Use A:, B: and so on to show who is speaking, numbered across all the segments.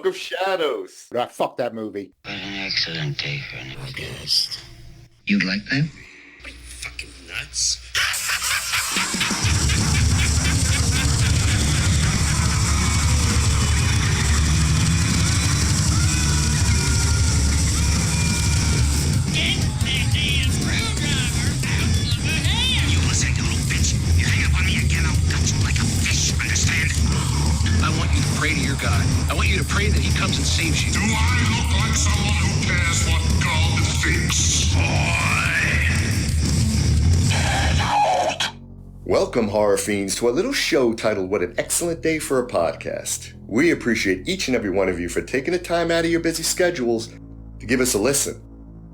A: of Shadows.
B: Fuck that movie.
C: What an excellent day for a new guest.
D: You'd like that?
E: What are you, fucking nuts? Pray to your God. I want you to pray that he comes and saves you.
F: Do I look like someone who cares what God thinks?
A: Welcome, horror fiends, to a little show titled What an Excellent Day for a Podcast. We appreciate each and every one of you for taking the time out of your busy schedules to give us a listen.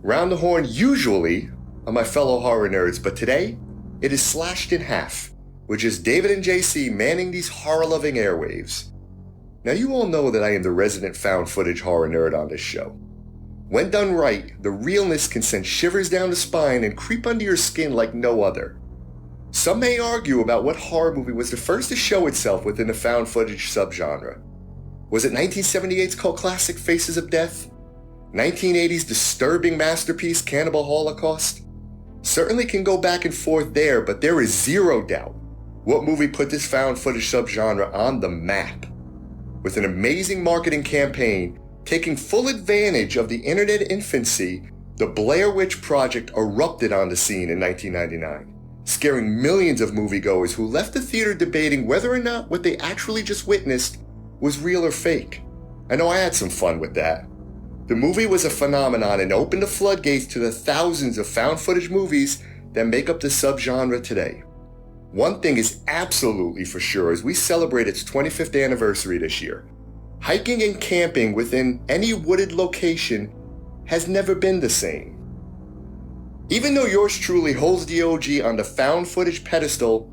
A: Round the horn usually are my fellow horror nerds, but today it is slashed in half, with just David and JC manning these horror-loving airwaves. Now, you all know that I am the resident found footage horror nerd on this show. When done right, the realness can send shivers down the spine and creep under your skin like no other. Some may argue about what horror movie was the first to show itself within the found footage subgenre. Was it 1978's cult classic Faces of Death? 1980's disturbing masterpiece Cannibal Holocaust? Certainly can go back and forth there, but there is zero doubt what movie put this found footage subgenre on the map. With an amazing marketing campaign, taking full advantage of the internet infancy, the Blair Witch project erupted on the scene in 1999, scaring millions of moviegoers who left the theater debating whether or not what they actually just witnessed was real or fake. I know I had some fun with that. The movie was a phenomenon and opened the floodgates to the thousands of found footage movies that make up the subgenre today. One thing is absolutely for sure as we celebrate its 25th anniversary this year. Hiking and camping within any wooded location has never been the same. Even though yours truly holds the OG on the found footage pedestal,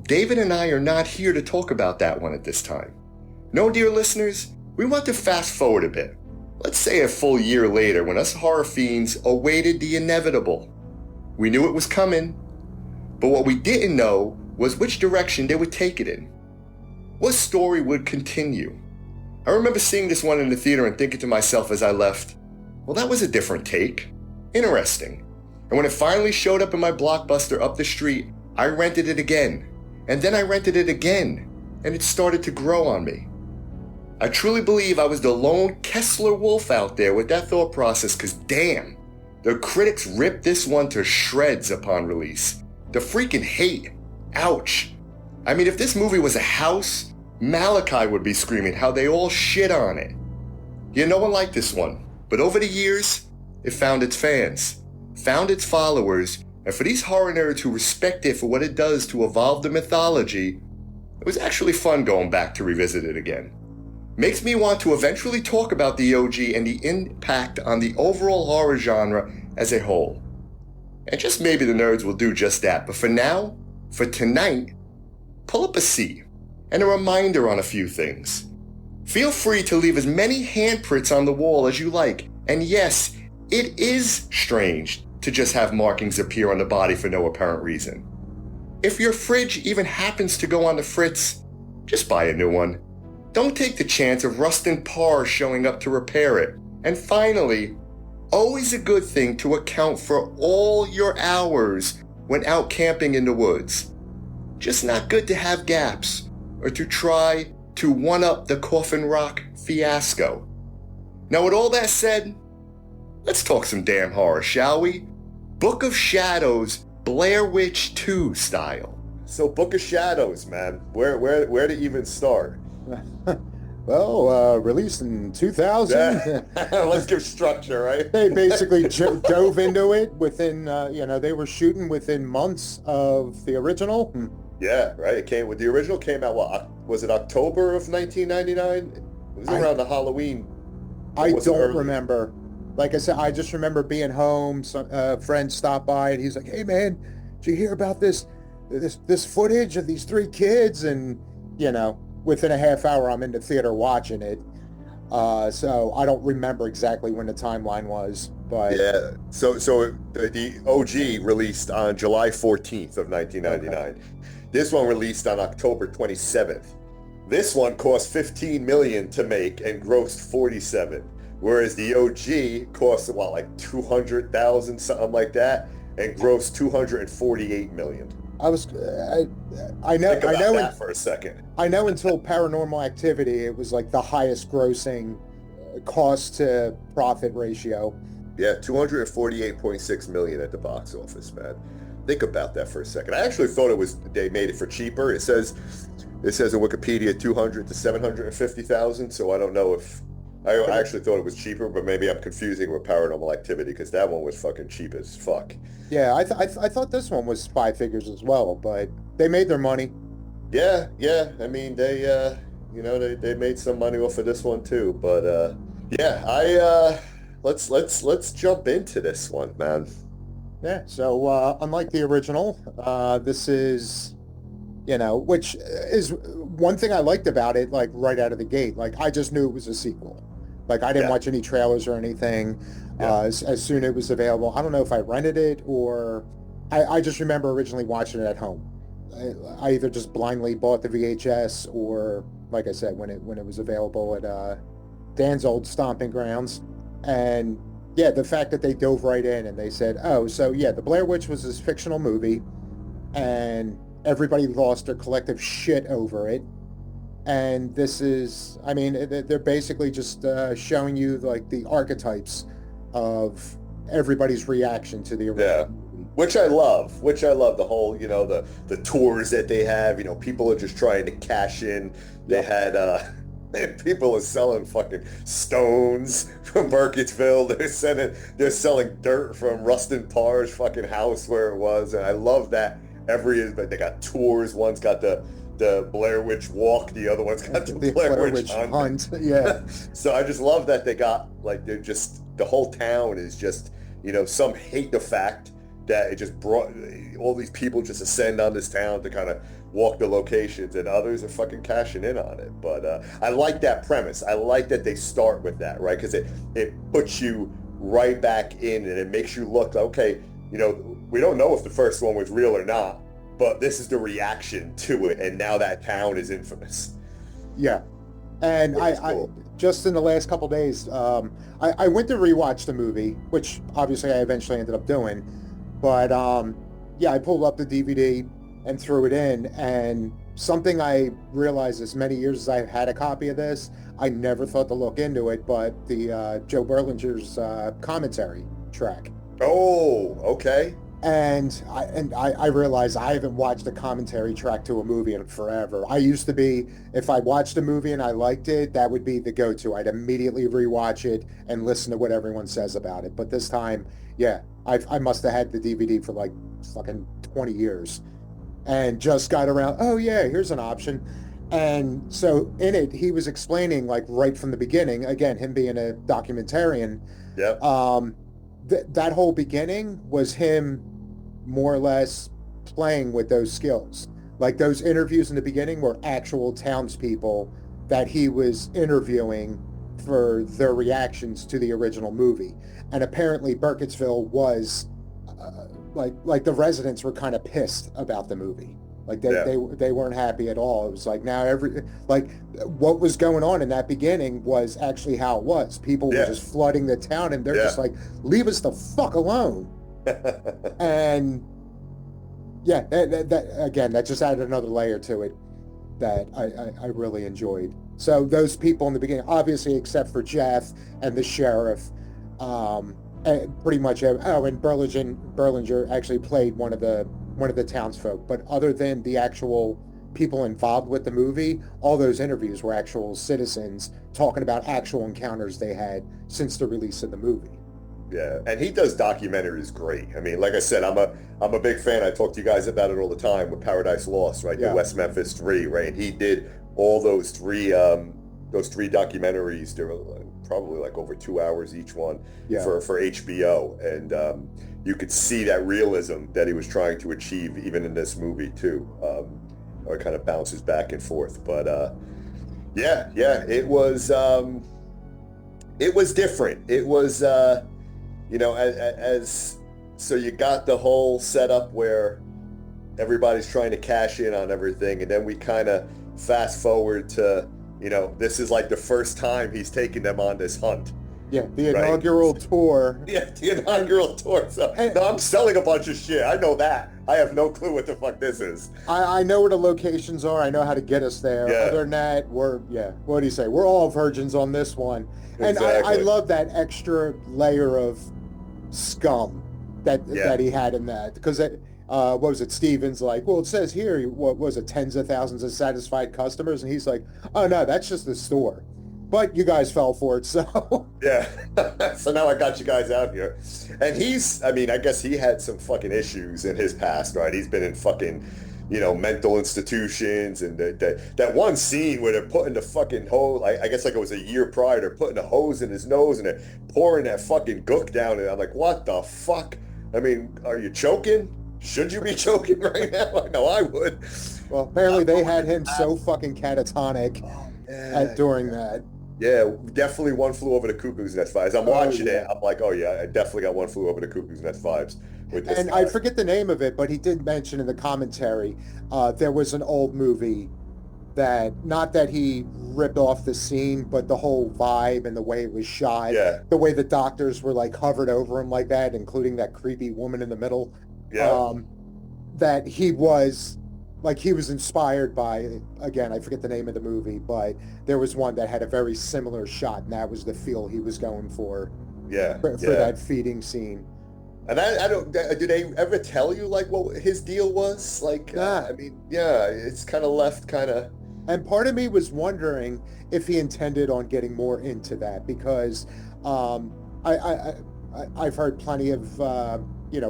A: David and I are not here to talk about that one at this time. No, dear listeners, we want to fast forward a bit. Let's say a full year later when us horror fiends awaited the inevitable. We knew it was coming, but what we didn't know was which direction they would take it in. What story would continue? I remember seeing this one in the theater and thinking to myself as I left, well, that was a different take. Interesting. And when it finally showed up in my Blockbuster up the street, I rented it again. And then I rented it again. And it started to grow on me. I truly believe I was the lone Kessler Wolf out there with that thought process, because damn, the critics ripped this one to shreds upon release. The freaking hate. Ouch. I mean, if this movie was a house, Malachi would be screaming how they all shit on it. Yeah, no one liked this one. But over the years, it found its fans, found its followers, and for these horror nerds who respect it for what it does to evolve the mythology, it was actually fun going back to revisit it again. Makes me want to eventually talk about the OG and the impact on the overall horror genre as a whole. And just maybe the nerds will do just that. But for now, for tonight, pull up a seat and a reminder on a few things. Feel free to leave as many handprints on the wall as you like. And yes, it is strange to just have markings appear on the body for no apparent reason. If your fridge even happens to go on the fritz, just buy a new one. Don't take the chance of rusting parts showing up to repair it. And finally, always a good thing to account for all your hours when out camping in the woods. Just not good to have gaps or to try to one-up the Coffin Rock fiasco. Now, with all that said, let's talk some damn horror, shall we? Book of Shadows, Blair Witch 2 style. So, Book of Shadows, man, where to even start?
B: Well, released in 2000.
A: Let's give structure, right?
B: They basically dove into it within, they were shooting within months of the original.
A: Yeah, right. The original came out, was it October of 1999? It was around the Halloween.
B: I don't remember. Like I said, I just remember being home, some friend stopped by and he's like, hey man, did you hear about this footage of these three kids? And, within a half hour, I'm in the theater watching it. So I don't remember exactly when the timeline was, but
A: yeah. So the OG released on July 14th of 1999. Okay. This one released on October 27th. This one cost $15 million to make and grossed 47, whereas the OG cost what, like 200,000, something like that, and grossed 248 million.
B: I know.
A: Think about that for a second.
B: I know until Paranormal Activity, it was like the highest grossing cost to profit ratio.
A: Yeah, 248.6 million at the box office, man. Think about that for a second. I actually thought they made it for cheaper. It says in Wikipedia 200 to 750,000. So I don't know if I actually thought it was cheaper, but maybe I'm confusing with Paranormal Activity because that one was fucking cheap as fuck.
B: Yeah, I thought this one was 5 figures as well, but they made their money.
A: Yeah. I mean, they made some money off of this one too. But let's jump into this one, man.
B: Yeah. So unlike the original, this is, which is one thing I liked about it. Like right out of the gate, like I just knew it was a sequel. Like I didn't watch any trailers or anything. As soon as it was available, I don't know if I rented it or I just remember originally watching it at home. I either just blindly bought the VHS or, like I said, when it was available at Dan's old stomping grounds. And yeah, the fact that they dove right in and they said, oh, so yeah, the Blair Witch was this fictional movie and everybody lost their collective shit over it. And this is, I mean, they're basically just showing you like the archetypes of everybody's reaction to the original movie.
A: Which I love the whole, the tours that they have, people are just trying to cash in. They had, people are selling fucking stones from Burkittsville. They're selling dirt from Rustin Parr's fucking house where it was. And I love that they got tours. One's got the Blair Witch walk. The other one's got the Blair Witch hunt.
B: Yeah.
A: So I just love that they got, like, they're just, the whole town is just, some hate the fact that it just brought all these people just ascend on this town to kind of walk the locations, and others are fucking cashing in on it. But I like that premise. I like that they start with that, right? Because it puts you right back in, and it makes you look, okay, we don't know if the first one was real or not, but this is the reaction to it, and now that town is infamous.
B: Yeah. And I just in the last couple days, I went to rewatch the movie, which obviously I eventually ended up doing. But I pulled up the DVD and threw it in, and something I realized as many years as I've had a copy of this, I never thought to look into it, but the Joe Berlinger's commentary track.
A: Oh, okay.
B: And I realized I haven't watched a commentary track to a movie in forever. I used to be, if I watched a movie and I liked it, that would be the go-to. I'd immediately rewatch it and listen to what everyone says about it. But this time, I must have had the DVD for like fucking 20 years and just got around, oh yeah, here's an option. And so in it, he was explaining, like, right from the beginning, again, him being a documentarian, that whole beginning was him more or less playing with those skills. Like, those interviews in the beginning were actual townspeople that he was interviewing for their reactions to the original movie. And apparently Burkittsville was like the residents were kind of pissed about the movie. Like they weren't happy at all. It was like, now what was going on in that beginning was actually how it was. People were just flooding the town, and they're just like, leave us the fuck alone. And that just added another layer to it that I really enjoyed. So those people in the beginning, obviously, except for Jeff and the sheriff, pretty much. And Berlinger actually played one of the townsfolk. But other than the actual people involved with the movie, all those interviews were actual citizens talking about actual encounters they had since the release of the movie.
A: Yeah, and he does documentaries great. I mean, like I said, I'm a big fan. I talk to you guys about it all the time with Paradise Lost, right? The West Memphis 3, right? And he did all those three documentaries. They were probably like over 2 hours each one for HBO, and you could see that realism that he was trying to achieve even in this movie too. Or it kind of bounces back and forth, but it was different. It was so you got the whole setup where everybody's trying to cash in on everything, and then we kind of fast forward to, this is like the first time he's taking them on this hunt.
B: Yeah, the inaugural tour.
A: Yeah, the inaugural tour. So, no, I'm selling a bunch of shit. I know that. I have no clue what the fuck this is.
B: I know where the locations are. I know how to get us there.
A: Yeah.
B: Other than that, what do you say? We're all virgins on this one. And
A: Exactly.
B: I love that extra layer of scum that he had in that. Because, what was it? Steven's like, well, it says here, what was it, tens of thousands of satisfied customers? And he's like, oh, no, that's just the store. But you guys fell for it, so...
A: Yeah. So now I got you guys out here. And I guess he had some fucking issues in his past, right? He's been in fucking, mental institutions, and that one scene where they're putting the fucking hose, I guess like it was a year prior, they're putting a hose in his nose and they're pouring that fucking gook down, and I'm like, what the fuck? I mean, are you choking? Should you be choking right now? I know I would.
B: Well, apparently they had him so fucking catatonic during that.
A: Yeah, definitely One Flew Over the Cuckoo's Nest vibes. I'm watching it. I'm like, oh yeah, I definitely got One Flew Over the Cuckoo's Nest vibes with this
B: And
A: guy.
B: I forget the name of it, but he did mention in the commentary there was an old movie that, not that he ripped off the scene, but the whole vibe and the way it was shot, the way the doctors were like hovered over him like that, including that creepy woman in the middle, that he was inspired by, again, I forget the name of the movie, but there was one that had a very similar shot, and that was the feel he was going for that feeding scene.
A: And I don't, do they ever tell you like what his deal was? Like, it's kind of left kind of...
B: And part of me was wondering if he intended on getting more into that, because I've heard plenty of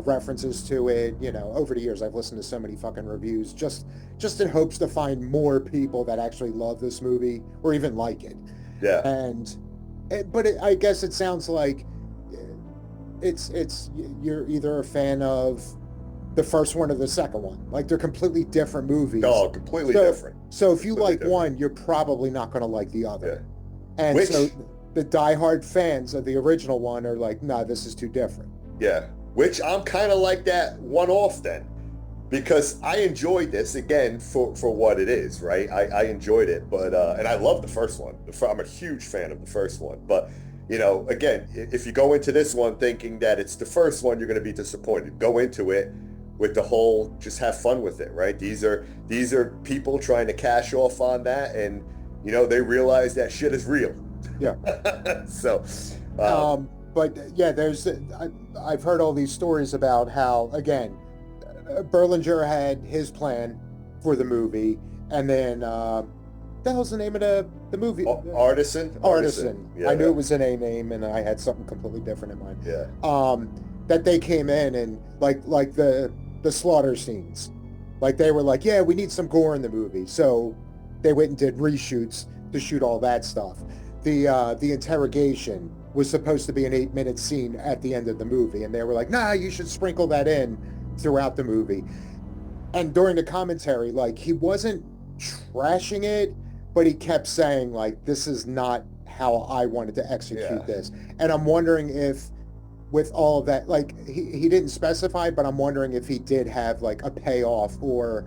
B: references to it. Over the years I've listened to so many fucking reviews just in hopes to find more people that actually love this movie or even like it.
A: Yeah.
B: I guess it sounds like it's you're either a fan of the first one or the second one. Like, they're completely different movies.
A: Oh, completely different.
B: So if you like one, you're probably not going to like the other.
A: Yeah.
B: And so the diehard fans of the original one are like, nah, this is too different.
A: Yeah. Which I'm kind of like that one-off then, because I enjoyed this, again, for what it is, right? I enjoyed it, but, and I love the first one. I'm a huge fan of the first one, but, again, if you go into this one thinking that it's the first one, you're going to be disappointed. Go into it with the whole, just have fun with it, right? These are people trying to cash off on that, and, they realize that shit is real.
B: Yeah.
A: So,
B: but yeah, I've heard all these stories about how, again, Berlinger had his plan for the movie, and then the hell's the name of the movie?
A: Artisan.
B: Yeah, I knew it was an A name, and I had something completely different in mind.
A: Yeah.
B: That they came in and like the slaughter scenes, like they were like, yeah, we need some gore in the movie, so they went and did reshoots to shoot all that stuff. The interrogation was supposed to be an 8-minute scene at the end of the movie, and they were like, nah, you should sprinkle that in throughout the movie. And during the commentary, like, he wasn't trashing it, but he kept saying, like, this is not how I wanted to execute this. And I'm wondering if, with all of that, like, he didn't specify, but I'm wondering if he did have, like, a payoff or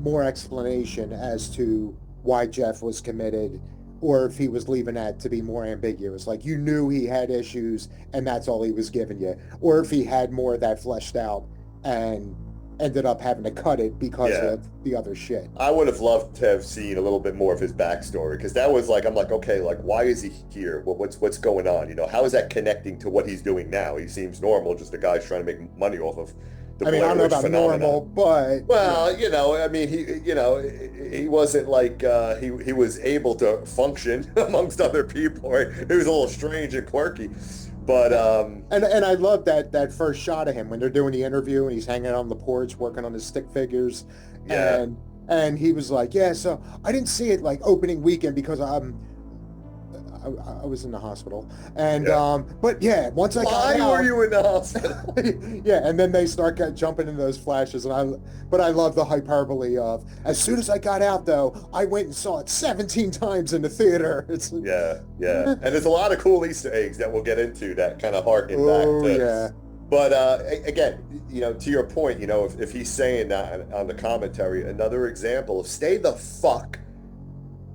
B: more explanation as to why Jeff was committed, or if he was leaving that to be more ambiguous. Like, you knew he had issues and that's all he was giving you. Or if he had more of that fleshed out and ended up having to cut it because of the other shit.
A: I would have loved to have seen a little bit more of his backstory, because that was like, I'm like, okay, like, why is he here? What's going on? How is that connecting to what he's doing now? He seems normal, just a guy's trying to make money off of the Blair Witch
B: I don't know about
A: phenomenon.
B: normal, but...
A: Well, he wasn't like, he was able to function amongst other people, right? He was a little strange and quirky. But
B: and I love that first shot of him when they're doing the interview and he's hanging on the porch working on his stick figures.
A: Yeah.
B: And he was like, yeah, so I didn't see it like opening weekend because I was in the hospital. And but yeah, once I got out...
A: Why were you in the hospital?
B: Yeah, and then they start jumping into those flashes, but I love the hyperbole of, as soon as I got out though, I went and saw it 17 times in the theater. It's
A: yeah. And there's a lot of cool Easter eggs that we'll get into that kind of harken back to But again, to your point, if he's saying that on the commentary, another example of stay the fuck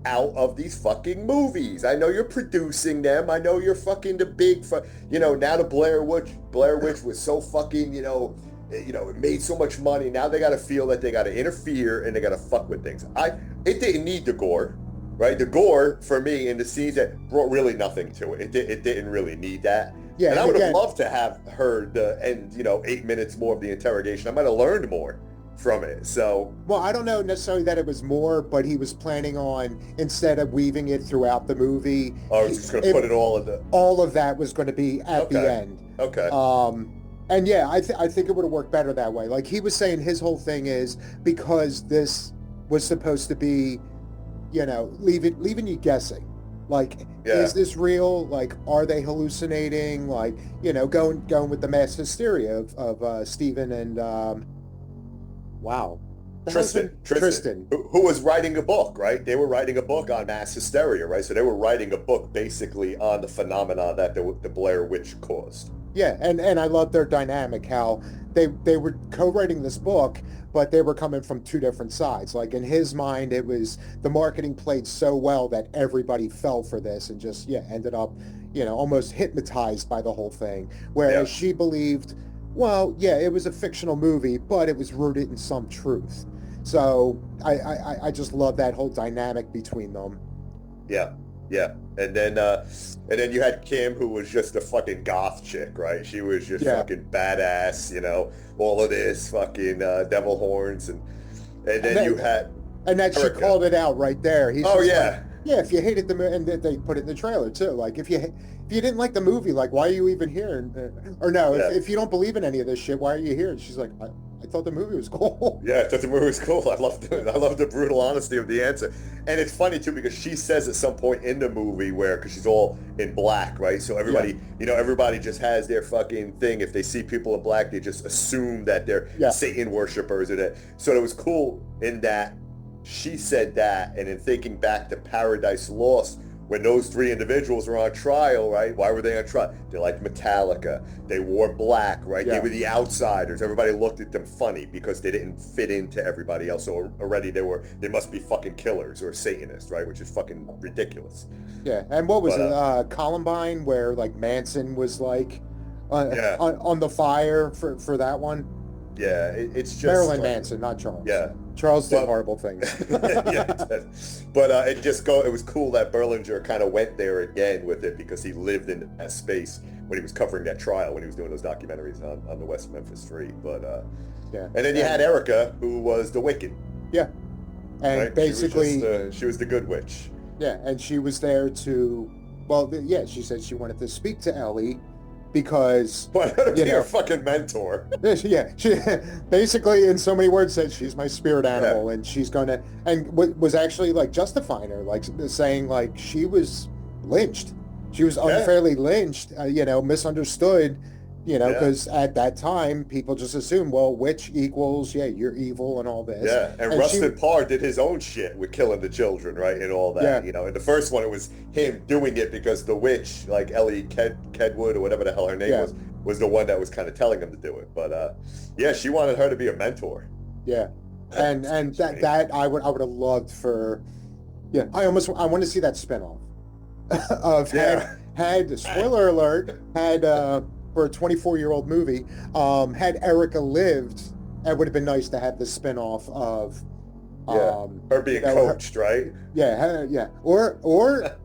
A: out of these fucking movies. I know you're producing them. I know you're fucking the big, now the Blair Witch was so fucking, it made so much money. Now they got to feel that they got to interfere and they got to fuck with things. It didn't need the gore, right? The gore for me in the scenes that brought really nothing to it. It didn't really need that.
B: Yeah,
A: and I would have loved to have heard the end, 8 minutes more of the interrogation. I might have learned more from it. So,
B: well, I don't know necessarily that it was more, but he was planning on, instead of weaving it throughout the movie,
A: I was just going to put it all in the...
B: All of that was going to be at the end.
A: Okay.
B: And yeah, I think it would have worked better that way. Like he was saying, his whole thing is because this was supposed to be, leaving you guessing. Like, is this real? Like, are they hallucinating? Like, going with the mass hysteria of Stephen and Tristen,
A: who was writing a book, right? They were writing a book on mass hysteria, right? So they were writing a book basically on the phenomena that the Blair Witch caused.
B: Yeah, and I love their dynamic, how they were co-writing this book, but they were coming from two different sides. Like in his mind, it was the marketing played so well that everybody fell for this and just, ended up, almost hypnotized by the whole thing. Whereas she believed, well, yeah, it was a fictional movie, but it was rooted in some truth. So I just love that whole dynamic between them.
A: Yeah. And then you had Kim, who was just a fucking goth chick, right? She was just fucking badass, all of this fucking devil horns, and then you had... And
B: that
A: Erica.
B: She called it out right there. He's
A: like,
B: if you hated the movie, and they put it in the trailer too, like if you didn't like the movie, like why are you even here? If you don't believe in any of this shit, why are you here? And she's like, I thought the movie was cool.
A: Yeah, I thought the movie was cool. I love the brutal honesty of the answer. And it's funny too because she says at some point in the movie because she's all in black, right? So everybody, everybody just has their fucking thing. If they see people in black, they just assume that they're Satan worshipers or that. So it was cool in that she said that, and in thinking back to Paradise Lost, when those three individuals were on trial, right? Why were they on trial? They liked Metallica. They wore black, right? They were the outsiders. Everybody looked at them funny because they didn't fit into everybody else. So already they must be fucking killers or Satanists, right? Which is fucking ridiculous.
B: Yeah, and what was it? Columbine, where like Manson was like on the fire for that one.
A: Yeah, it's just
B: Marilyn Manson, not Charles.
A: Yeah,
B: Charles did horrible things.
A: But it was cool that Berlinger kind of went there again with it because he lived in that space when he was covering that trial, when he was doing those documentaries on the West Memphis 3. But and then you had Erica, who was the Wicked.
B: Yeah, and basically
A: she was the good witch.
B: Yeah, and she was there to, she said she wanted to speak to Ellie. Because
A: your fucking mentor.
B: Yeah, she basically, in so many words, said she's my spirit animal, and she's gonna, and was actually like justifying her, like saying like she was lynched, she was unfairly lynched, misunderstood, because at that time people just assumed, well, witch equals you're evil and all this.
A: Yeah, and Rustin Parr did his own shit with killing the children, right, and all that. In the first one, it was him doing it because the witch, like Ellie Kedwood or whatever the hell her name was the one that was kind of telling him to do it. But she wanted her to be a mentor. Yeah, and that I would have loved for. Yeah, I want to see that spinoff of had spoiler alert for a 24-year-old movie, had Erica lived, it would have been nice to have the spin-off of her being coached, right? Yeah. Or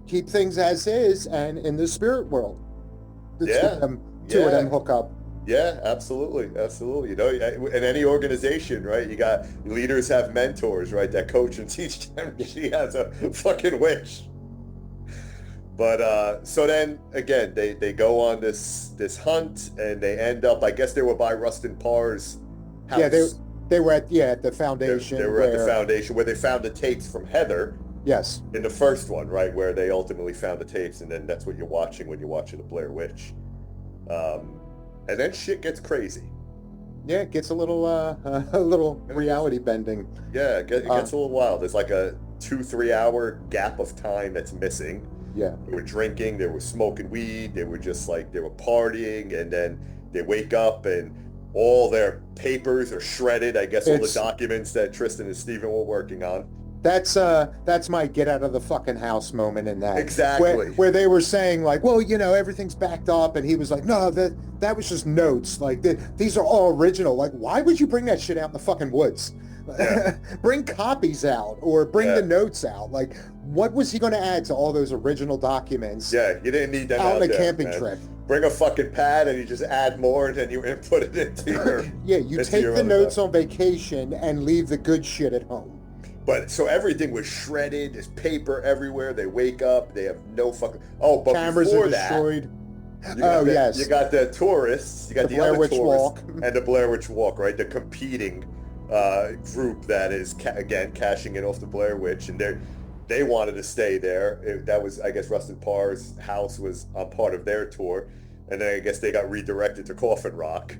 A: keep things as is and in the spirit world. The two of them hook up. Yeah, absolutely. In any organization, right? You got leaders have mentors, right? That coach and teach them. She has a fucking witch. But so then again, they go on this hunt and they end up. I guess they were by Rustin Parr's house. Yeah, they were at the foundation. They were at the foundation where they found the tapes from Heather. Yes. In the first one, right, where they ultimately found the tapes, and then that's what you're watching when you're watching the Blair Witch. And then shit gets crazy. Yeah, it gets a little reality bending. Yeah, it gets a little wild. There's like a 2-3 hour gap of time that's missing. Yeah. They were drinking, they were smoking weed, they were just like, they were partying, and then they wake up and all their papers are shredded. I guess all the documents that Tristen and Steven were working on.
B: That's my get out of the fucking house moment in that.
A: Exactly.
B: Where they were saying like, well, everything's backed up, and he was like, no, that was just notes. Like these are all original. Like, why would you bring that shit out in the fucking woods? Yeah. Bring copies out or bring the notes out. Like, what was he going to add to all those original documents?
A: Yeah, you didn't need that
B: out on a camping
A: man.
B: Trip.
A: Bring a fucking pad and you just add more and then you input it into your...
B: Yeah, you take the notes on vacation and leave the good shit at home.
A: But so everything was shredded. There's paper everywhere. They wake up. They have no fucking... Oh, but
B: cameras
A: before
B: are destroyed.
A: Yes. You got the tourists. You got the
B: Blair
A: other
B: Witch
A: tourists.
B: Walk.
A: And the Blair Witch Walk, right? The competing group that is, again, cashing in off the Blair Witch. And they wanted to stay there. That was, I guess, Rustin Parr's house was a part of their tour. And then I guess they got redirected to Coffin Rock.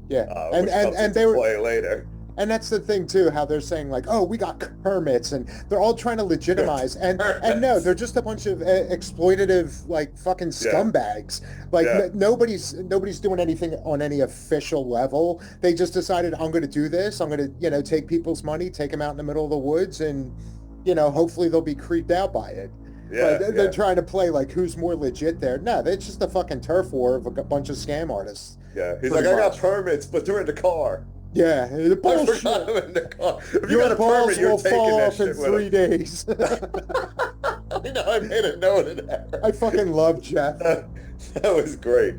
B: Yeah.
A: And they were... play later.
B: And that's the thing too, how they're saying like, oh, we got permits, and they're all trying to legitimize, and no, they're just a bunch of exploitative like fucking scumbags. Like nobody's doing anything on any official level. They just decided, I'm going to do this. I'm going to take people's money, take them out in the middle of the woods, and hopefully they'll be creeped out by it. Yeah, but they're trying to play like who's more legit there. No, it's just a fucking turf war of a bunch of scam artists.
A: Yeah, he's like, I got permits, but they're in the car.
B: Yeah, the bullshit.
A: I forgot them in the car. If
B: Your
A: you got a permit, you're taking
B: fall
A: that
B: off
A: shit
B: in 3 days.
A: I made a note of that.
B: I fucking love Jeff.
A: That was great.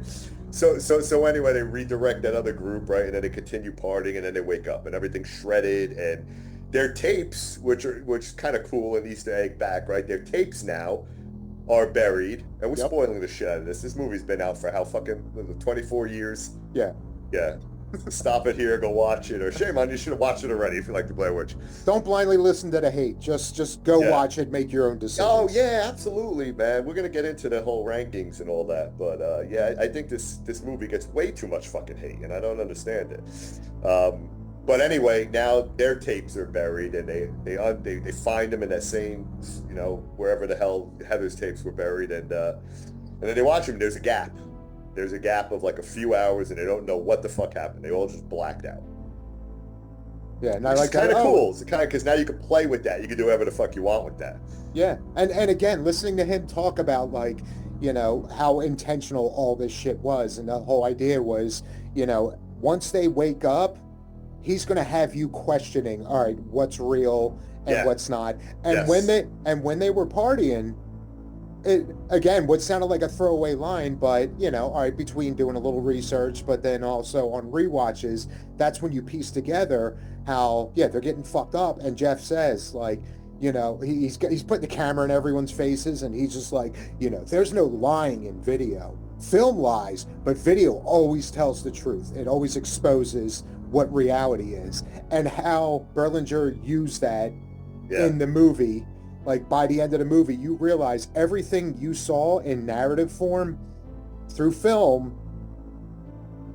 A: So anyway, they redirect that other group, right? And then they continue partying, and then they wake up, and everything's shredded, and their tapes, which is kind of cool, an Easter egg back, right? Their tapes now are buried, and we're spoiling the shit out of this. This movie's been out for how fucking 24 years?
B: Yeah.
A: Yeah. Stop it here, go watch it, or shame on you, should have watched it already if you like the Blair Witch.
B: Don't blindly listen to the hate. Just go watch it, make your own decisions.
A: Oh yeah, absolutely, man. We're gonna get into the whole rankings and all that, but I think this movie gets way too much fucking hate, and I don't understand it. But anyway, now their tapes are buried, and they find them in that same, wherever the hell Heather's tapes were buried, and then they watch them. There's a gap. There's a gap of like a few hours, and they don't know what the fuck happened. They all just blacked out.
B: Yeah, and I like
A: kind of cool. It's kind of because now you can play with that. You can do whatever the fuck you want with that.
B: Yeah, and again, listening to him talk about like, how intentional all this shit was, and the whole idea was, once they wake up, he's going to have you questioning, all right, what's real and what's not. And when they were partying. It, again, what sounded like a throwaway line, but, all right, between doing a little research, but then also on rewatches, that's when you piece together how, they're getting fucked up. And Jeff says, like, he's putting the camera in everyone's faces, and he's just like, there's no lying in video. Film lies, but video always tells the truth. It always exposes what reality is. And how Berlinger used that in the movie. Like, by the end of the movie, you realize everything you saw in narrative form through film,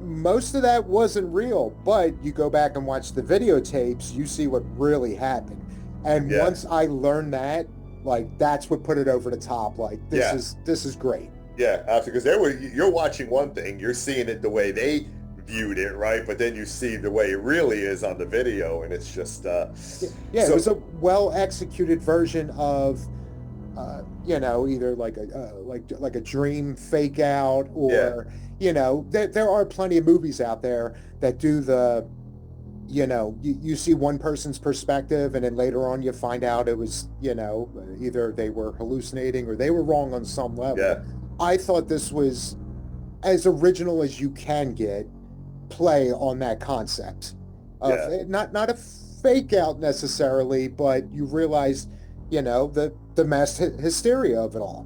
B: most of that wasn't real. But you go back and watch the videotapes, you see what really happened. And once I learned that, like, that's what put it over the top. Like, this is great.
A: Yeah, absolutely. Because you're watching one thing, you're seeing it the way they viewed it, right? But then you see the way it really is on the video, and it's just
B: it was a well executed version of either like a dream fake out, or there are plenty of movies out there that do the you see one person's perspective, and then later on you find out it was either they were hallucinating or they were wrong on some level. I thought this was as original as you can get play on that concept of not a fake out necessarily, but you realize the mass hysteria of it all.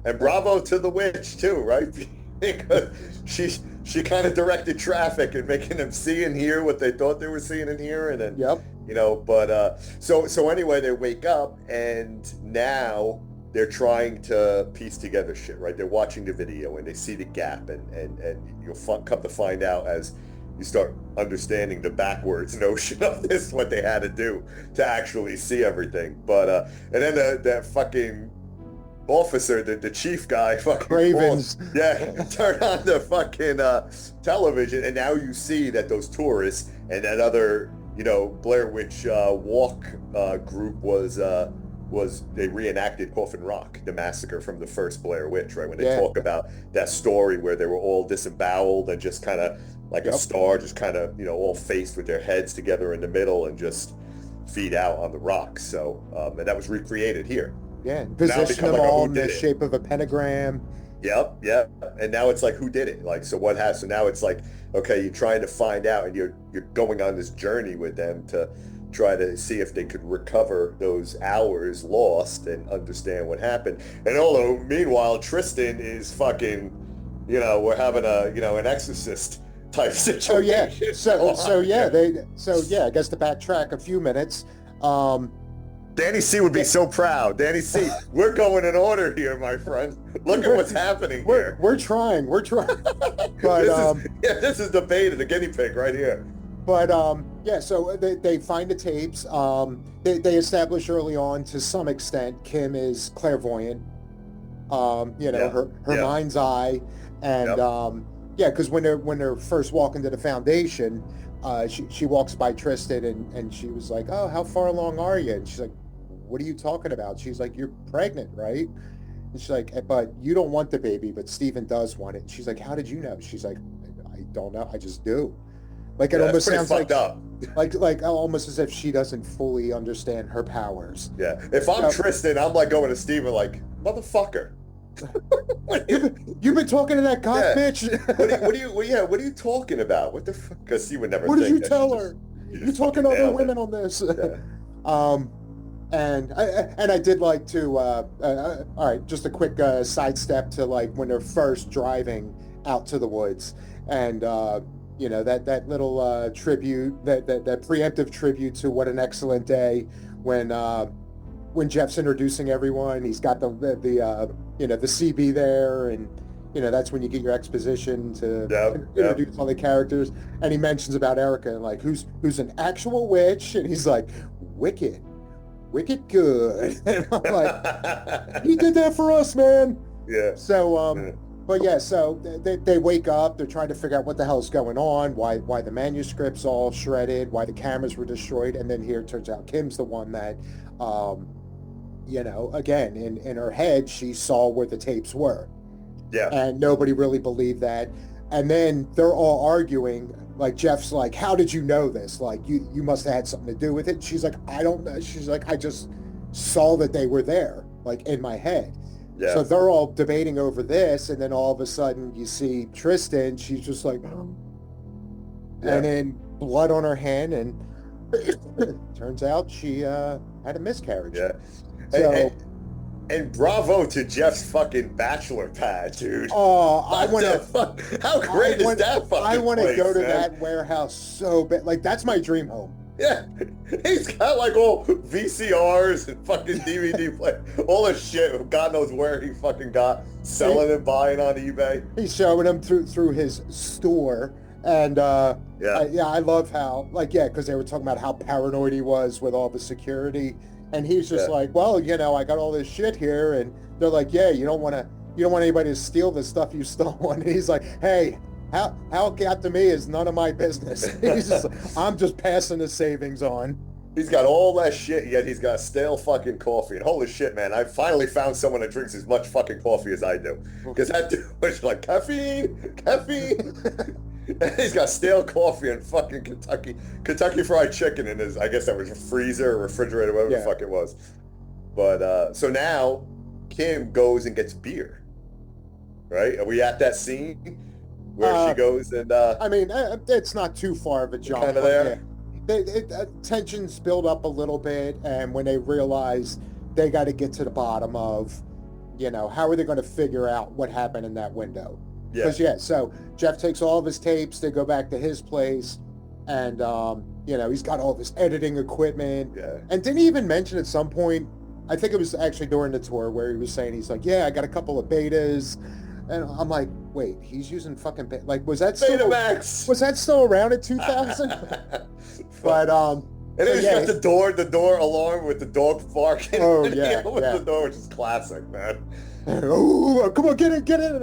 A: And bravo to the witch too, right? Because she kind of directed traffic and making them see and hear what they thought they were seeing and hearing, and but so anyway, they wake up, and now they're trying to piece together shit, right? They're watching the video, and they see the gap, and you'll come to find out as you start understanding the backwards notion of this, what they had to do to actually see everything. But and then that fucking officer, the chief guy, fucking
B: Cravens.
A: turn on the fucking television, and now you see that those tourists and that other, Blair Witch walk group was they reenacted Coffin Rock, the massacre from the first Blair Witch, right? When they talk about that story where they were all disemboweled and just kind of like a star, just kind of, all faced with their heads together in the middle and just feed out on the rocks. So, and that was recreated here.
B: Yeah, position them all in the shape of a pentagram.
A: Yep. And now it's like, who did it? Like, so what has? So now it's like, okay, you're trying to find out, and you're going on this journey with them to try to see if they could recover those hours lost and understand what happened. And although, meanwhile, Tristen is fucking, we're having an exorcist type situation.
B: Oh yeah. I guess to backtrack a few minutes.
A: Danny C would be so proud. Danny C, we're going in order here, my friend. Look at what's happening here.
B: We're trying. But
A: this is the beta, the guinea pig right here.
B: But so they find the tapes. They establish early on, to some extent, Kim is clairvoyant. Her mind's eye, and because when they're first walking to the foundation, she walks by Tristen and she was like, "Oh, how far along are you?" And she's like, "What are you talking about?" She's like, "You're pregnant, right?" And she's like, "But you don't want the baby, but Stephen does want it." And she's like, "How did you know?" She's like, "I don't know. I just do." Like it almost sounds like almost as if she doesn't fully understand her powers.
A: Yeah. If I'm Tristen, I'm like going to Stephen like, "Motherfucker."
B: You've been talking to that cock bitch.
A: What are you talking about? What the fuck? Because he would never.
B: What did you tell her? You're talking to other women on this.
A: Yeah.
B: And I did like to. All right, just a quick sidestep to like when they're first driving out to the woods, and that little tribute, that preemptive tribute to What an Excellent Day, when Jeff's introducing everyone, he's got the CB there, and that's when you get your exposition to introduce all the characters. And he mentions about Erica and like who's an actual witch, and he's like, wicked good. And I'm like, he did that for us, man.
A: Yeah.
B: So but yeah, so they wake up, they're trying to figure out what the hell's going on, why the manuscript's all shredded, why the cameras were destroyed, and then here it turns out Kim's the one that again, in her head, she saw where the tapes were.
A: Yeah.
B: And nobody really believed that. And then they're all arguing. Like, Jeff's like, "How did you know this? Like, you must have had something to do with it." She's like, "I don't know." She's like, "I just saw that they were there, like, in my head." Yeah. So they're all debating over this. And then all of a sudden you see Tristen. She's just like, and then blood on her hand. And turns out she had a miscarriage.
A: Yeah.
B: So,
A: and bravo to Jeff's fucking bachelor pad, dude.
B: Oh,
A: how great is that fucking
B: I want to go to
A: man?
B: that warehouse so bad. Like, that's my dream home.
A: Yeah. He's got like all VCRs and fucking DVD play, all the shit. God knows where he fucking got selling and buying on eBay.
B: He's showing them through his store. And I love how, because they were talking about how paranoid he was with all the security. And he's just like, "Well, I got all this shit here," and they're like, "Yeah, you don't want anybody to steal the stuff you stole." And he's like, "Hey, how it got to me is none of my business." He's just, "I'm just passing the savings on."
A: He's got all that shit, yet he's got stale fucking coffee. And holy shit, man, I finally found someone that drinks as much fucking coffee as I do. Because that dude was like, caffeine. He's got stale coffee and fucking Kentucky Fried Chicken in his, I guess that was a freezer or refrigerator, whatever the fuck it was. But, so now Kim goes and gets beer, right? Are we at that scene where she goes and...
B: I mean, it's not too far of a jump.
A: Kind of there?
B: Tensions build up a little bit, and when they realize they got to get to the bottom of, how are they going to figure out what happened in that window? Because so Jeff takes all of his tapes, they go back to his place, and he's got all this editing equipment. Yeah. And didn't he even mention at some point, I think it was actually during the tour, where he was saying, he's like, "Yeah, I got a couple of betas." And I'm like, wait, he's using fucking was that still
A: Betamax?
B: Was that still around in 2000? But
A: And then he's got the door alarm with the dog barking.
B: Oh,
A: and
B: yeah,
A: he opens the door, which is classic, man.
B: Oh, come on, get in.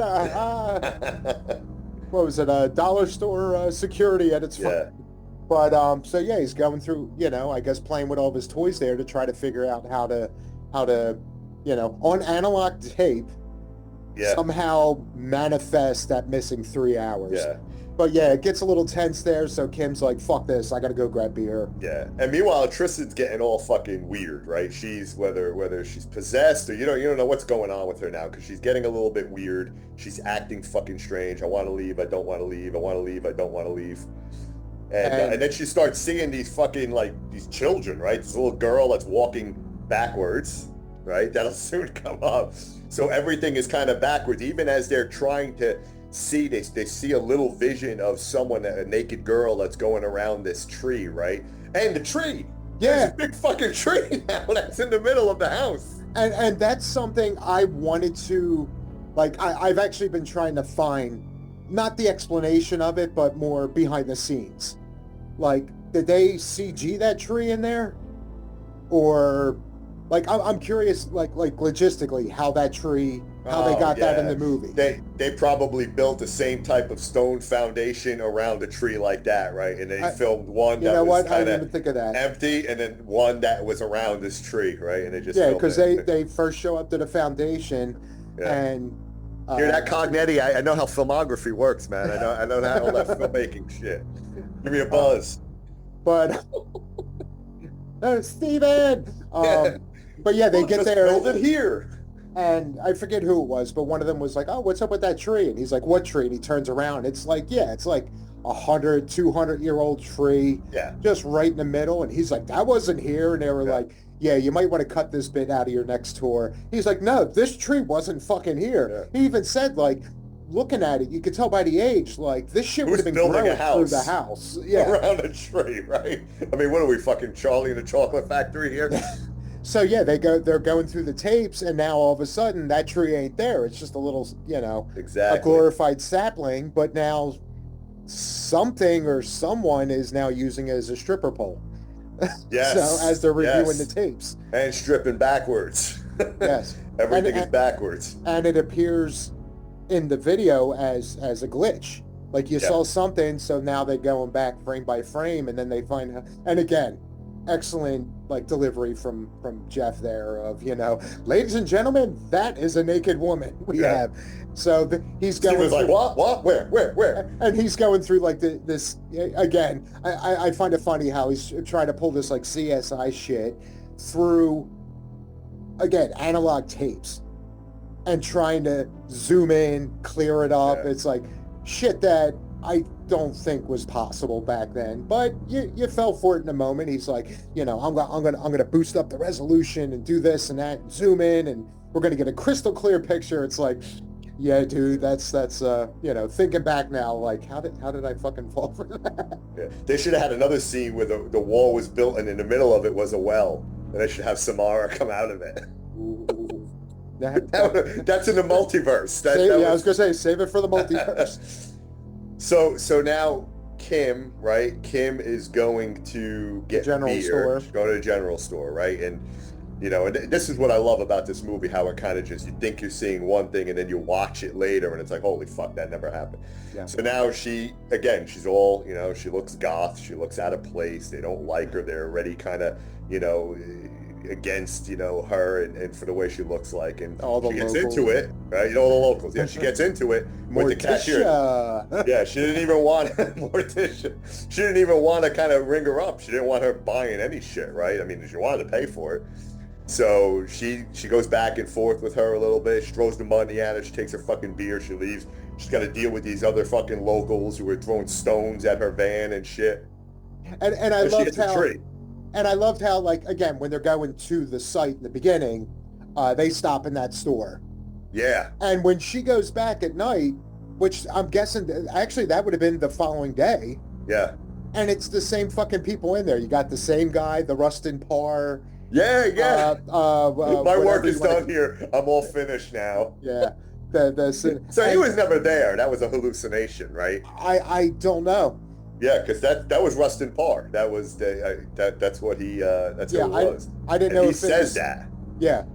B: What was it? A dollar store security at its
A: Yeah.
B: But so yeah, he's going through, I guess playing with all of his toys there to try to figure out how to, on analog tape, somehow manifest that missing 3 hours.
A: Yeah.
B: But yeah, it gets a little tense there. So Kim's like, "Fuck this! I gotta go grab beer."
A: Yeah. And meanwhile, Tristan's getting all fucking weird, right? She's whether she's possessed or you don't know what's going on with her now because she's getting a little bit weird. She's acting fucking strange. I want to leave. I don't want to leave. I want to leave. I don't want to leave. And then she starts seeing these fucking these children, right? This little girl that's walking backwards, right? That'll soon come up. So everything is kind of backwards, even as they're trying to see. They see a little vision of someone, a naked girl that's going around this tree, right? And the tree, there's a big fucking tree now that's in the middle of the house.
B: And that's something I wanted to, I've actually been trying to find, not the explanation of it, but more behind the scenes. Did they CG that tree in there? Or, I'm curious, logistically, how that tree, how they got that in the movie.
A: They probably built the same type of stone foundation around a tree like that, right? And they filmed one that was
B: I didn't even think of that.
A: Empty, and then one that was around this tree, right? And they just
B: because they first show up to the foundation, and
A: hear that, Cognetti? I know how filmography works, man. I know how all that filmmaking shit. Give me a buzz.
B: But Steven! But yeah, they get there.
A: Build it here.
B: And I forget who it was, but one of them was like, "Oh, what's up with that tree?" And he's like, "What tree?" And he turns around. It's like 100, 200-year-old tree.
A: Yeah.
B: Just right in the middle. And he's like, "That wasn't here." And they were like, "Yeah, you might want to cut this bit out of your next tour." He's like, "No, this tree wasn't fucking here." Yeah. He even said, looking at it, you could tell by the age, this shit would have been growing through the house. Yeah.
A: Around a tree, right? I mean, what are we, fucking Charlie in the Chocolate Factory here?
B: So yeah, they're going through the tapes, and now all of a sudden that tree ain't there. It's just a little, a glorified sapling, but now something or someone is now using it as a stripper pole.
A: Yes.
B: So as they're reviewing the tapes.
A: And stripping backwards.
B: Yes.
A: Everything is backwards.
B: And it appears in the video as a glitch. You saw something, so now they're going back frame by frame, and then they find, and again, excellent delivery from Jeff there of, "Ladies and gentlemen, that is a naked woman we have." So he's going.
A: He was like, what, where?
B: And he's going through this again. I find it funny how he's trying to pull this CSI shit through, again, analog tapes and trying to zoom in, clear it up. Yeah. It's shit that I don't think was possible back then, but you fell for it in a moment. He's like, I'm gonna boost up the resolution and do this and that, and zoom in, and we're gonna get a crystal clear picture. It's yeah, dude, that's thinking back now, how did I fucking fall for that?
A: Yeah. They should have had another scene where the wall was built and in the middle of it was a well, and they should have Samara come out of it.
B: Ooh.
A: That's in the multiverse.
B: I was gonna say, save it for the multiverse.
A: So now Kim, right? Kim is going to get beer.
B: Store.
A: She's going to the general store, right? And and this is what I love about this movie, how it kind of just, you think you're seeing one thing and then you watch it later and it's like, holy fuck, that never happened. Yeah. So now she's all, she looks goth, she looks out of place, they don't like her, they're already kind of, against her and for the way she looks like, and she gets into it, right? All the locals. Yeah, she gets into it with the cashier. Yeah, she didn't even want Morticia. She didn't even want to kind of ring her up. She didn't want her buying any shit, right? I mean, she wanted to pay for it. So she goes back and forth with her a little bit. She throws the money at her. She takes her fucking beer. She leaves. She's got to deal with these other fucking locals who are throwing stones at her van and shit.
B: And I loved how. And I loved how, again, when they're going to the site in the beginning, they stop in that store.
A: Yeah.
B: And when she goes back at night, which I'm guessing, actually, that would have been the following day.
A: Yeah.
B: And it's the same fucking people in there. You got the same guy, the Rustin Parr.
A: Yeah. My work is done here. I'm all finished now.
B: Yeah.
A: So he was never there. That was a hallucination, right?
B: I don't know.
A: Yeah, because that was Rustin Parr. That was that's what he that's who it was.
B: I didn't
A: and
B: know
A: he
B: if
A: says that.
B: Yeah.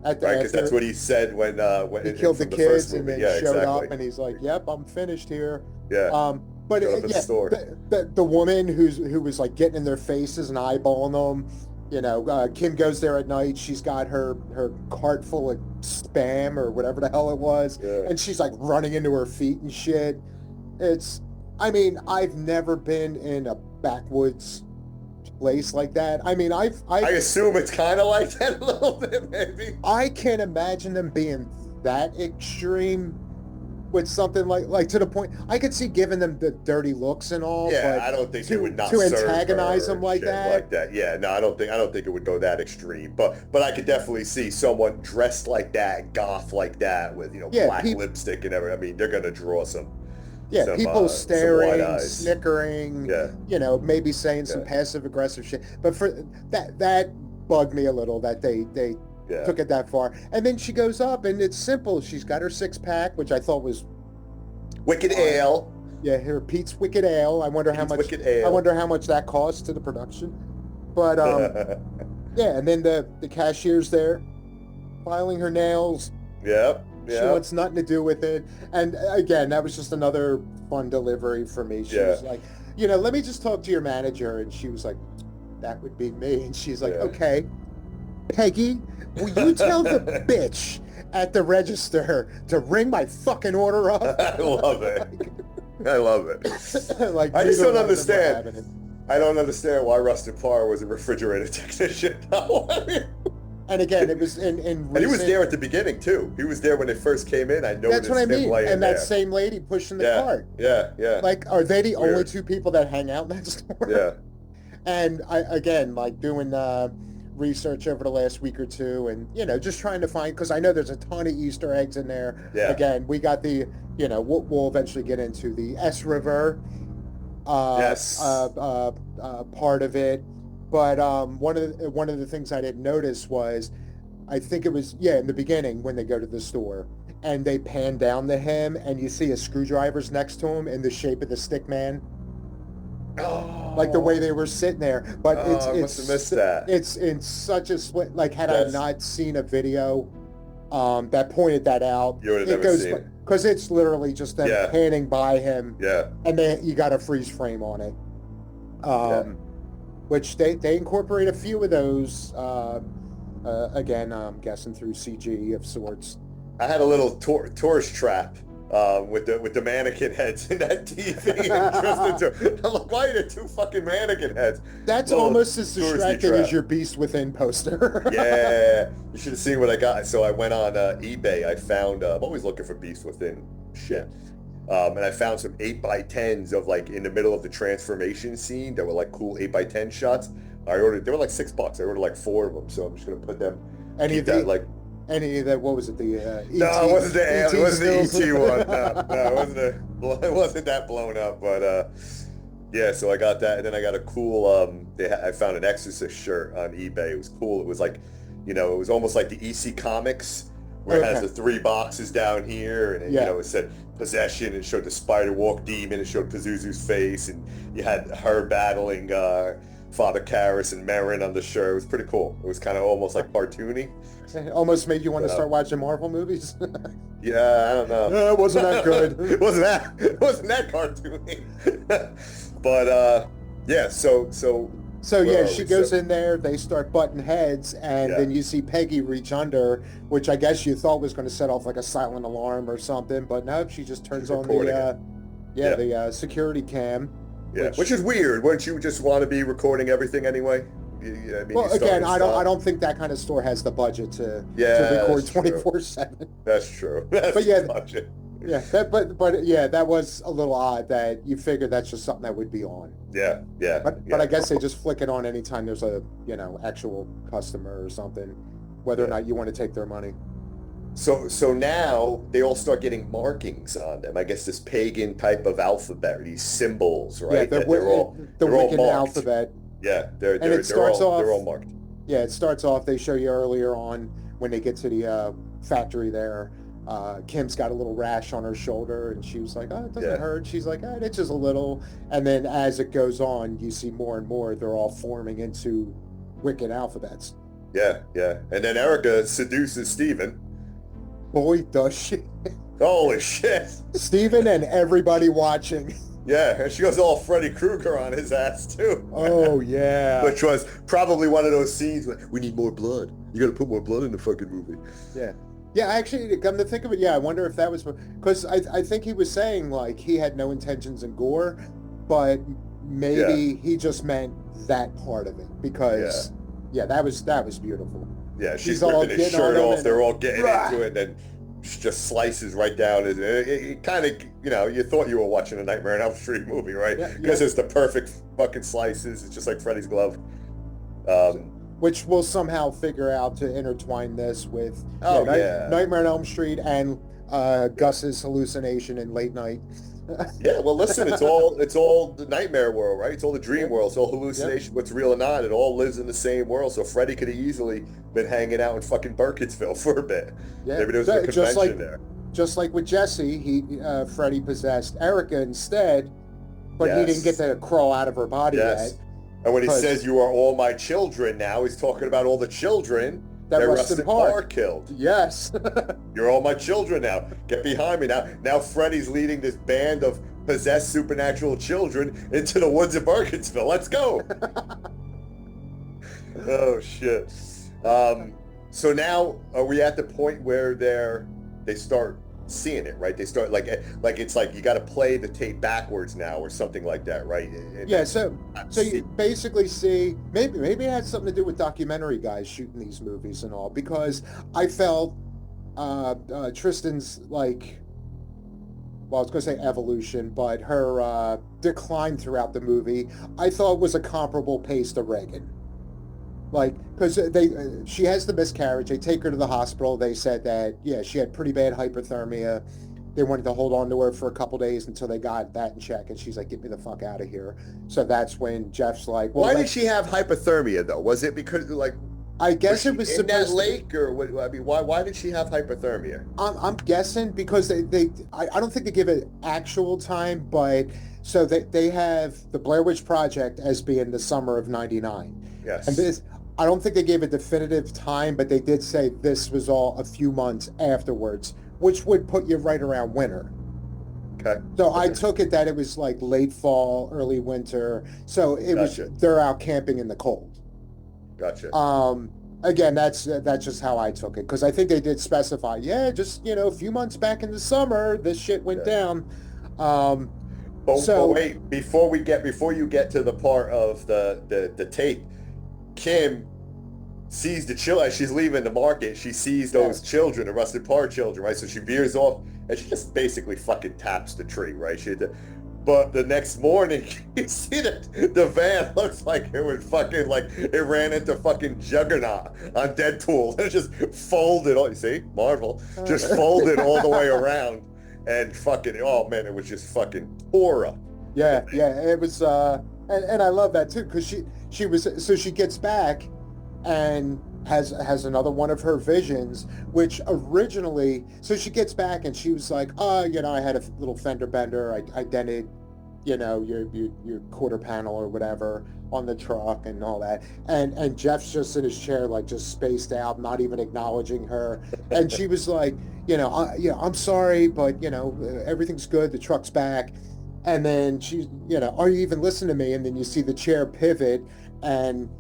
A: Right, because that's what he said when
B: he killed the kids and then showed
A: exactly.
B: up and he's like, "Yep, I'm finished here."
A: Yeah.
B: But
A: Showed up at the store.
B: The woman who was like getting in their faces and eyeballing them, you know, Kim goes there at night. She's got her cart full of spam or whatever the hell it was, and she's like running into her feet and shit. I mean, I've never been in a backwoods place like that. I mean, I
A: assume it's kind of like that a little bit, maybe.
B: I can't imagine them being that extreme with something like to the point. I could see giving them the dirty looks and all.
A: Yeah,
B: but
A: I don't think it would not
B: to
A: serve
B: antagonize them like that.
A: Like that. Yeah, no, I don't think it would go that extreme. But I could definitely see someone dressed like that, goth like that, with black lipstick and everything. I mean, they're gonna draw some.
B: Yeah, people staring, snickering, maybe saying some passive-aggressive shit. But for that bugged me a little that they took it that far. And then she goes up, and it's simple. She's got her 6-pack, which I thought was...
A: Wicked Ale.
B: Yeah, her Pete's Wicked Ale. I wonder how much that costs to the production. But, yeah, and then the cashier's there, filing her nails.
A: Yep.
B: She wants nothing to do with it. And again, that was just another fun delivery for me. She was like, let me just talk to your manager. And she was like, that would be me. And she's like, okay, Peggy, will you tell the bitch at the register to ring my fucking order up?
A: I love it. I love it.
B: Like,
A: I just don't understand. I don't understand why Rustin Parr was a refrigerator technician.
B: And again, it was in recent...
A: And he was there at the beginning, too. He was there when they first came in. I know
B: that's what I mean. And that
A: there.
B: same lady pushing the cart.
A: Yeah.
B: Like, are they the only two people that hang out in that store?
A: Yeah.
B: And I, again, like doing research over the last week or two and, just trying to find... Because I know there's a ton of Easter eggs in there.
A: Yeah.
B: Again, we got the, we'll eventually get into the S River part of it. But one of the things I didn't notice was, I think it was, in the beginning when they go to the store and they pan down to him and you see a screwdriver's next to him in the shape of the stick man.
A: Oh.
B: Like the way they were sitting there. But
A: I must have missed that.
B: It's in such a split, like had I not seen a video that pointed that out.
A: You would have never seen it.
B: Because it's literally just them panning by him.
A: Yeah.
B: And you got a freeze frame on it. Which they incorporate a few of those, again, I'm guessing through CG of sorts.
A: I had a little tourist trap with the mannequin heads in that TV. And Tristen, I'm like, why are there 2 fucking mannequin heads?
B: That's almost as distracting as your Beast Within poster.
A: Yeah, you should have seen what I got. So I went on eBay. I found, I'm always looking for Beast Within shit. And I found some 8x10s of like in the middle of the transformation scene that were like cool 8x10 shots. They were like $6. I ordered like 4 of them, so I'm just gonna put them. What was it? The ET? No, it wasn't the ET. It wasn't the ET one. No, it wasn't that blown up. But so I got that, and then I got a cool. I found an Exorcist shirt on eBay. It was cool. It was like, it was almost like the EC Comics. Where it has the 3 boxes down here, and it said possession, it showed the spider walk demon, it showed Pazuzu's face, and you had her battling Father Karras and Merrin on the shirt. It was pretty cool. It was kind of almost like cartoony.
B: It almost made you want to start watching Marvel movies.
A: Yeah, I don't know.
B: No, it wasn't that good.
A: It wasn't that cartoony. But So
B: she goes in there, they start butting heads, and then you see Peggy reach under, which I guess you thought was going to set off like a silent alarm or something, but no, she just turns on the security cam.
A: Yeah, which is weird. Wouldn't you just want to be recording everything anyway? I mean,
B: again, I don't think that kind of store has the budget to record 24/7.
A: That's true. That's the budget.
B: Yeah, that was a little odd that you figured that's just something that would be on.
A: Yeah.
B: But I guess they just flick it on anytime there's a, actual customer or something, whether or not you want to take their money.
A: So now they all start getting markings on them. I guess this pagan type of alphabet, these symbols, right?
B: Yeah, they're all Wiccan alphabet.
A: Yeah, they're all marked.
B: Yeah, it starts off, they show you earlier on when they get to the factory there. Kim's got a little rash on her shoulder, and she was like, oh, it doesn't hurt. She's like, oh, it's just a little. And then as it goes on, you see more and more they're all forming into wicked alphabets.
A: Yeah. And then Erica seduces Steven.
B: Boy, does she.
A: Holy shit.
B: Steven and everybody watching.
A: Yeah, and she goes all Freddy Krueger on his ass, too.
B: Oh, yeah.
A: Which was probably one of those scenes where we need more blood. You gotta put more blood in the fucking movie.
B: Yeah. Yeah, actually, come to think of it, I wonder if that was... Because I think he was saying, like, he had no intentions in gore, but maybe he just meant that part of it. Because, that was beautiful.
A: Yeah, she's ripping his shirt off. They're all getting into it, and she just slices right down. It kind of, you thought you were watching a Nightmare on Elm Street movie, right? Because it's the perfect fucking slices. It's just like Freddy's glove.
B: Which we'll somehow figure out to intertwine this with Nightmare on Elm Street and Gus's hallucination in Late Night.
A: Yeah, well, listen, it's all the nightmare world, right? It's all the dream world. It's all hallucination, what's real or not. It all lives in the same world. So Freddy could have easily been hanging out in fucking Burkittsville for a bit. Yeah, maybe there was a convention there.
B: Just like with Jesse, Freddy possessed Erica instead, but he didn't get to crawl out of her body yet.
A: And when he says, you are all my children now, he's talking about all the children that Rustin Parr killed.
B: Yes.
A: You're all my children now. Get behind me now. Now Freddy's leading this band of possessed supernatural children into the woods of Burkittsville. Let's go. Oh, shit. So now are we at the point where they start seeing it, right? They start like it's like you got to play the tape backwards now or something like that, right?
B: So you basically see maybe it had something to do with documentary guys shooting these movies and all, because I felt Tristan's I was going to say evolution, but her decline throughout the movie I thought was a comparable pace to Reagan. Because she has the miscarriage. They take her to the hospital. They said that, she had pretty bad hypothermia. They wanted to hold on to her for a couple days until they got that in check. And she's like, get me the fuck out of here. So that's when Jeff's like, well,
A: why did she have hypothermia, though? Was it because,
B: I guess it was
A: in that lake, or what? I mean, why did she have hypothermia?
B: I'm guessing because I don't think they give it actual time, but so they have the Blair Witch Project as being the summer of '99.
A: Yes.
B: And I don't think they gave a definitive time, but they did say this was all a few months afterwards, which would put you right around winter.
A: Okay.
B: So I took it that it was like late fall, early winter. So it was they're out camping in the cold.
A: Gotcha.
B: Again, that's just how I took it, because I think they did specify, just a few months back in the summer, this shit went down.
A: But wait, before you get to the part of the tape, Kim sees the children as she's leaving the market. She sees those children, the Rustin Parr children, right? So she veers off and she just basically fucking taps the tree, right? But the next morning, you see the van looks like it was fucking it ran into fucking Juggernaut on Deadpool. It just folded. You see, Marvel just folded all the way around and fucking. Oh man, it was just fucking horror.
B: Yeah, it was. And I love that too, because she gets back and has another one of her visions, which originally, so she gets back and she was like, I had a little fender bender, I dented, your quarter panel or whatever on the truck and all that, and Jeff's just in his chair, just spaced out, not even acknowledging her, and she was like, I'm sorry, but everything's good, the truck's back. And then she, are you even listening to me? And then you see the chair pivot. And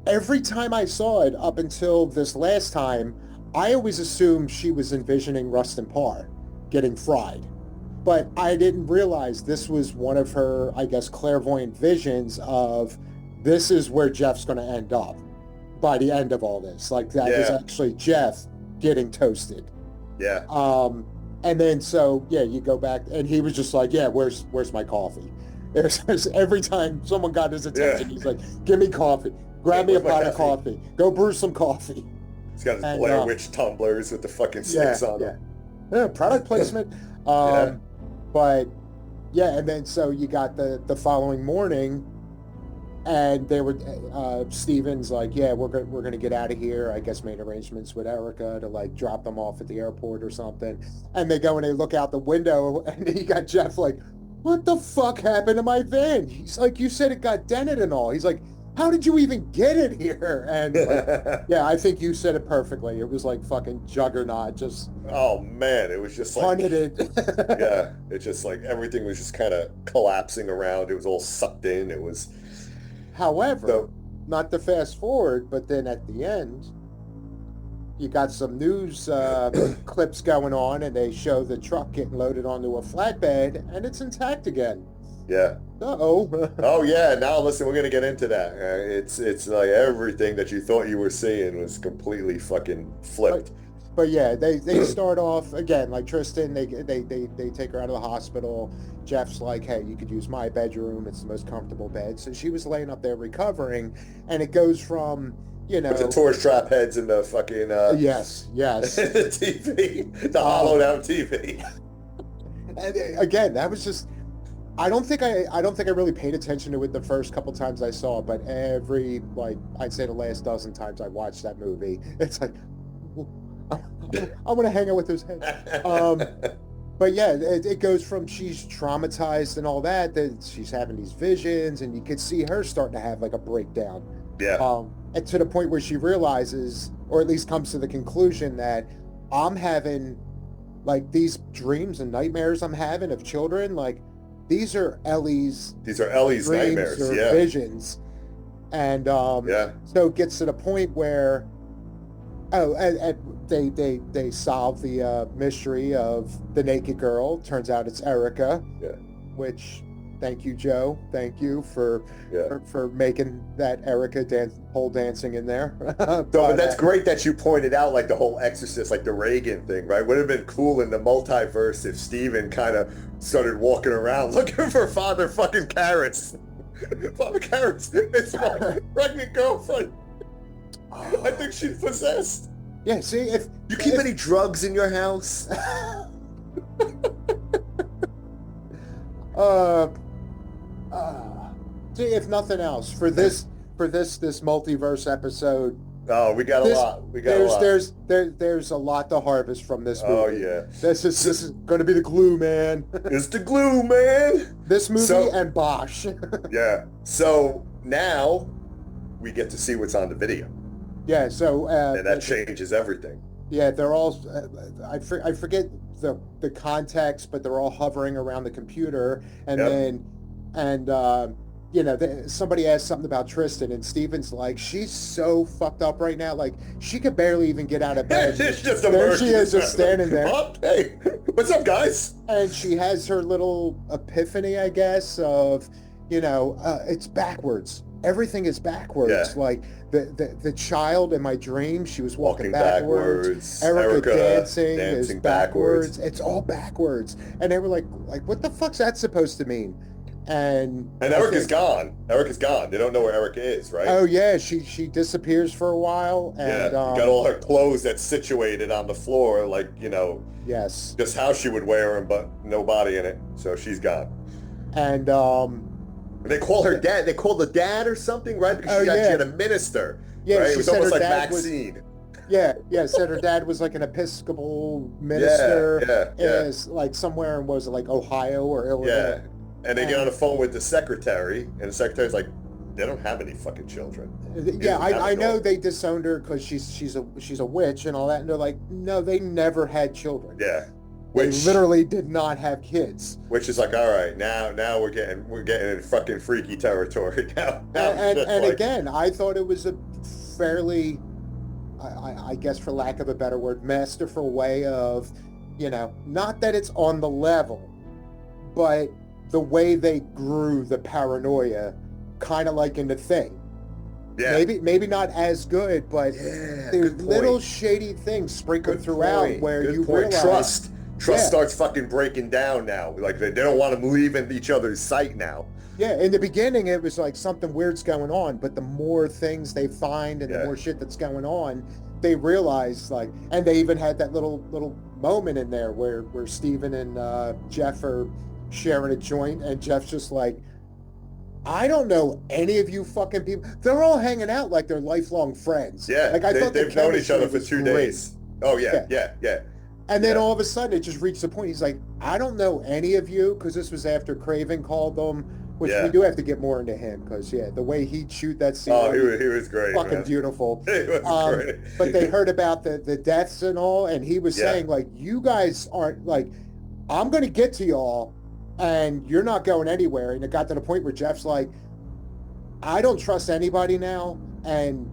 B: every time I saw it up until this last time, I always assumed she was envisioning Rustin Parr getting fried. But I didn't realize this was one of her, I guess, clairvoyant visions of this is where Jeff's going to end up by the end of all this. That is actually Jeff getting toasted.
A: Yeah.
B: And then you go back and he was just like, where's my coffee? Every time someone got his attention, he's like, give me coffee. Grab me a pot of coffee. Go brew some coffee.
A: He's got his Blair Witch tumblers with the fucking sticks on them.
B: Yeah, product placement. But and then so you got the following morning, And they were, Steven's like, yeah, we're going to get out of here. I guess made arrangements with Erica to like drop them off at the airport or something. And they go and they look out the window and you got Jeff like, what the fuck happened to my van? He's like, you said it got dented and all. He's like, how did you even get it here? And like, yeah, I think you said it perfectly. It was like fucking Juggernaut, just
A: oh man, it was just like
B: punted it.
A: yeah, it just like everything was just kind of collapsing around. It was all sucked in. It was.
B: However, not to fast forward, but then at the end, you got some news clips going on, and they show the truck getting loaded onto a flatbed, and it's intact again.
A: Yeah.
B: Uh-oh.
A: Oh yeah. Now listen, we're gonna get into that. It's like everything that you thought you were seeing was completely fucking flipped.
B: But yeah, they start off again like Tristen. They take her out of the hospital. Jeff's like, hey, you could use my bedroom. It's the most comfortable bed. So she was laying up there recovering, and it goes from with
A: the tourist trap heads and the fucking
B: yes
A: the TV, the hollowed out TV.
B: And again, that was just. I don't think I really paid attention to it the first couple times I saw it, but every I'd say the last dozen times I watched that movie, it's like I want to hang out with those heads. But yeah, it goes from she's traumatized and all that she's having these visions, and you could see her starting to have like a breakdown.
A: Yeah.
B: And to the point where she realizes, or at least comes to the conclusion that I'm having like these dreams and nightmares I'm having of children, like. These are Ellie's
A: nightmares,
B: or visions, and so it gets to the point where, they solve the mystery of the naked girl. Turns out it's Erica.
A: Yeah.
B: Which, thank you, Joe. Thank you for making that Erica pole dancing in there.
A: But that's great that you pointed out like the whole Exorcist, like the Reagan thing, right? Would have been cool in the multiverse if Steven kind of started walking around looking for Father fucking Carrots. Father Carrots, it's my pregnant girlfriend. I think she's possessed.
B: Yeah, see, if
A: you keep any drugs in your house?
B: See, if nothing else, for this multiverse episode.
A: Oh, we got a lot.
B: There's a lot to harvest from this movie.
A: Oh yeah.
B: This is going to be the glue, man.
A: It's the glue, man.
B: This movie and Bosch.
A: Yeah. So now we get to see what's on the video.
B: Yeah. So
A: and that changes everything.
B: Yeah, they're all. I forget the context, but they're all hovering around the computer, and somebody asked something about Tristen, and Steven's like, she's so fucked up right now, like she could barely even get out of bed. There she is, just standing there.
A: Hey, what's up, guys?
B: And she has her little epiphany, I guess, of it's backwards. Everything is backwards. Yeah. Like the child in my dream, she was walking backwards. Erica dancing is backwards. It's all backwards. And they were like, what the fuck's that supposed to mean? And
A: Erica's gone. Erica's gone. They don't know where Erica is, right?
B: Oh yeah, she disappears for a while, and
A: got all her clothes that's situated on the floor, like
B: yes,
A: just how she would wear them, but no body in it. So she's gone.
B: And
A: they call her dad. They call the dad or something, right? Because she had a minister.
B: Yeah,
A: right? It was almost like
B: Maxine. Said her dad was like an Episcopal minister. Is like somewhere in like Ohio or Illinois.
A: Yeah. And they get on the phone with the secretary, and the secretary's like, they don't have any fucking children.
B: Yeah, I know they disowned her because she's a witch and all that, and they're like, no, they never had children.
A: Yeah.
B: They literally did not have kids.
A: Which is like, all right, now we're getting in fucking freaky territory now.
B: And again, I thought it was a fairly, I guess for lack of a better word, masterful way of, not that it's on the level, but the way they grew the paranoia, kind of like in The Thing. Yeah. Maybe not as good, but there's little shady things sprinkled throughout where you realize
A: Trust starts fucking breaking down now. Like they don't want to leave in each other's sight now.
B: Yeah, in the beginning it was like something weird's going on, but the more things they find and the more shit that's going on, they realize and they even had that little moment in there where Steven and Jeff are sharing a joint, and Jeff's just like, I don't know any of you fucking people. They're all hanging out like they're lifelong friends.
A: Yeah,
B: like I thought
A: they've known each other for 2
B: great.
A: days. Oh yeah.
B: And then all of a sudden it just reached the point. He's like, I don't know any of you, because this was after Craven called them, which we do have to get more into him, because the way he'd shoot that scene.
A: Oh, he was great.
B: Fucking
A: man.
B: beautiful.
A: He was great.
B: But they heard about the deaths and all, and he was saying like, you guys aren't like, I'm going to get to y'all, and you're not going anywhere. And it got to the point where Jeff's like, I don't trust anybody now, and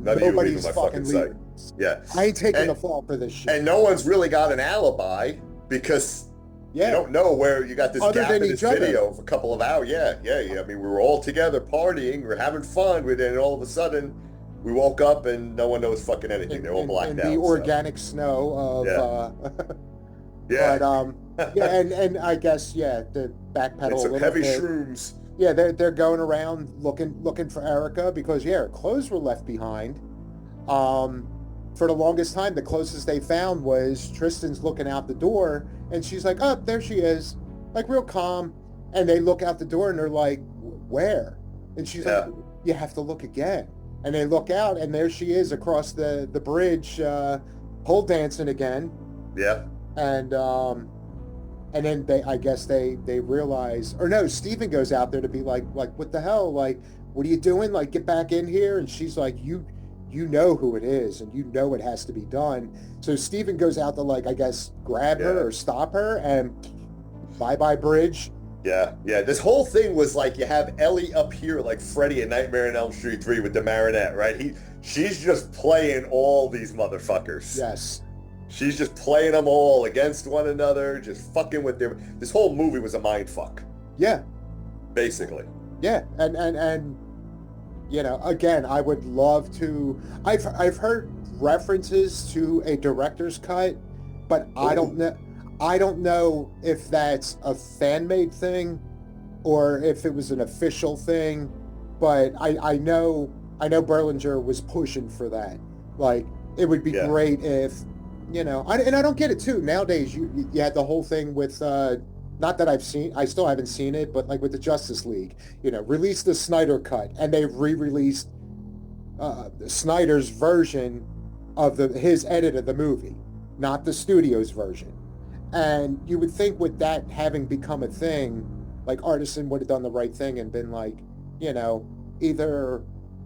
B: nobody's fucking leaving.
A: Yeah,
B: I ain't taking the fall for this shit.
A: And no one's really got an alibi, because you don't know where you got this gap in this video for a couple of hours. Yeah. I mean, we were all together partying, we were having fun with it, and all of a sudden we woke up and no one knows fucking anything. They're all blacked out.
B: The organic snow of But and I guess the backpedal
A: and some
B: a little
A: heavy
B: bit.
A: shrooms.
B: Yeah, they're going around looking for Erica, because her clothes were left behind. For the longest time, the closest they found was Tristan's looking out the door, and she's like, "Oh, there she is," like real calm. And they look out the door, and they're like, "Where?" And she's like, "You have to look again." And they look out, and there she is across the bridge, pole dancing again.
A: Yeah.
B: And then they realize, or no, Steven goes out there to be like, what the hell? Like, what are you doing? Like, get back in here. And she's like, you know who it is, and you know it has to be done. So Steven goes out to, like, I guess, grab her or stop her, and bye-bye bridge.
A: Yeah. This whole thing was like, you have Ellie up here like Freddy in Nightmare on Elm Street 3 with the marionette, right? She's just playing all these motherfuckers.
B: Yes.
A: She's just playing them all against one another, just fucking with them. This whole movie was a mind fuck.
B: Yeah.
A: Basically.
B: Yeah, and again, I would love to. I've heard references to a director's cut, but I don't know. I don't know if that's a fan-made thing or if it was an official thing. But I know Berlinger was pushing for that. Like, it would be great if, and I don't get it too. Nowadays, you had the whole thing with. Not that I still haven't seen it, but like with the Justice League, release the Snyder cut, and they've re-released Snyder's version of his edit of the movie, not the studio's version. And you would think with that having become a thing, like Artisan would have done the right thing and been like, either,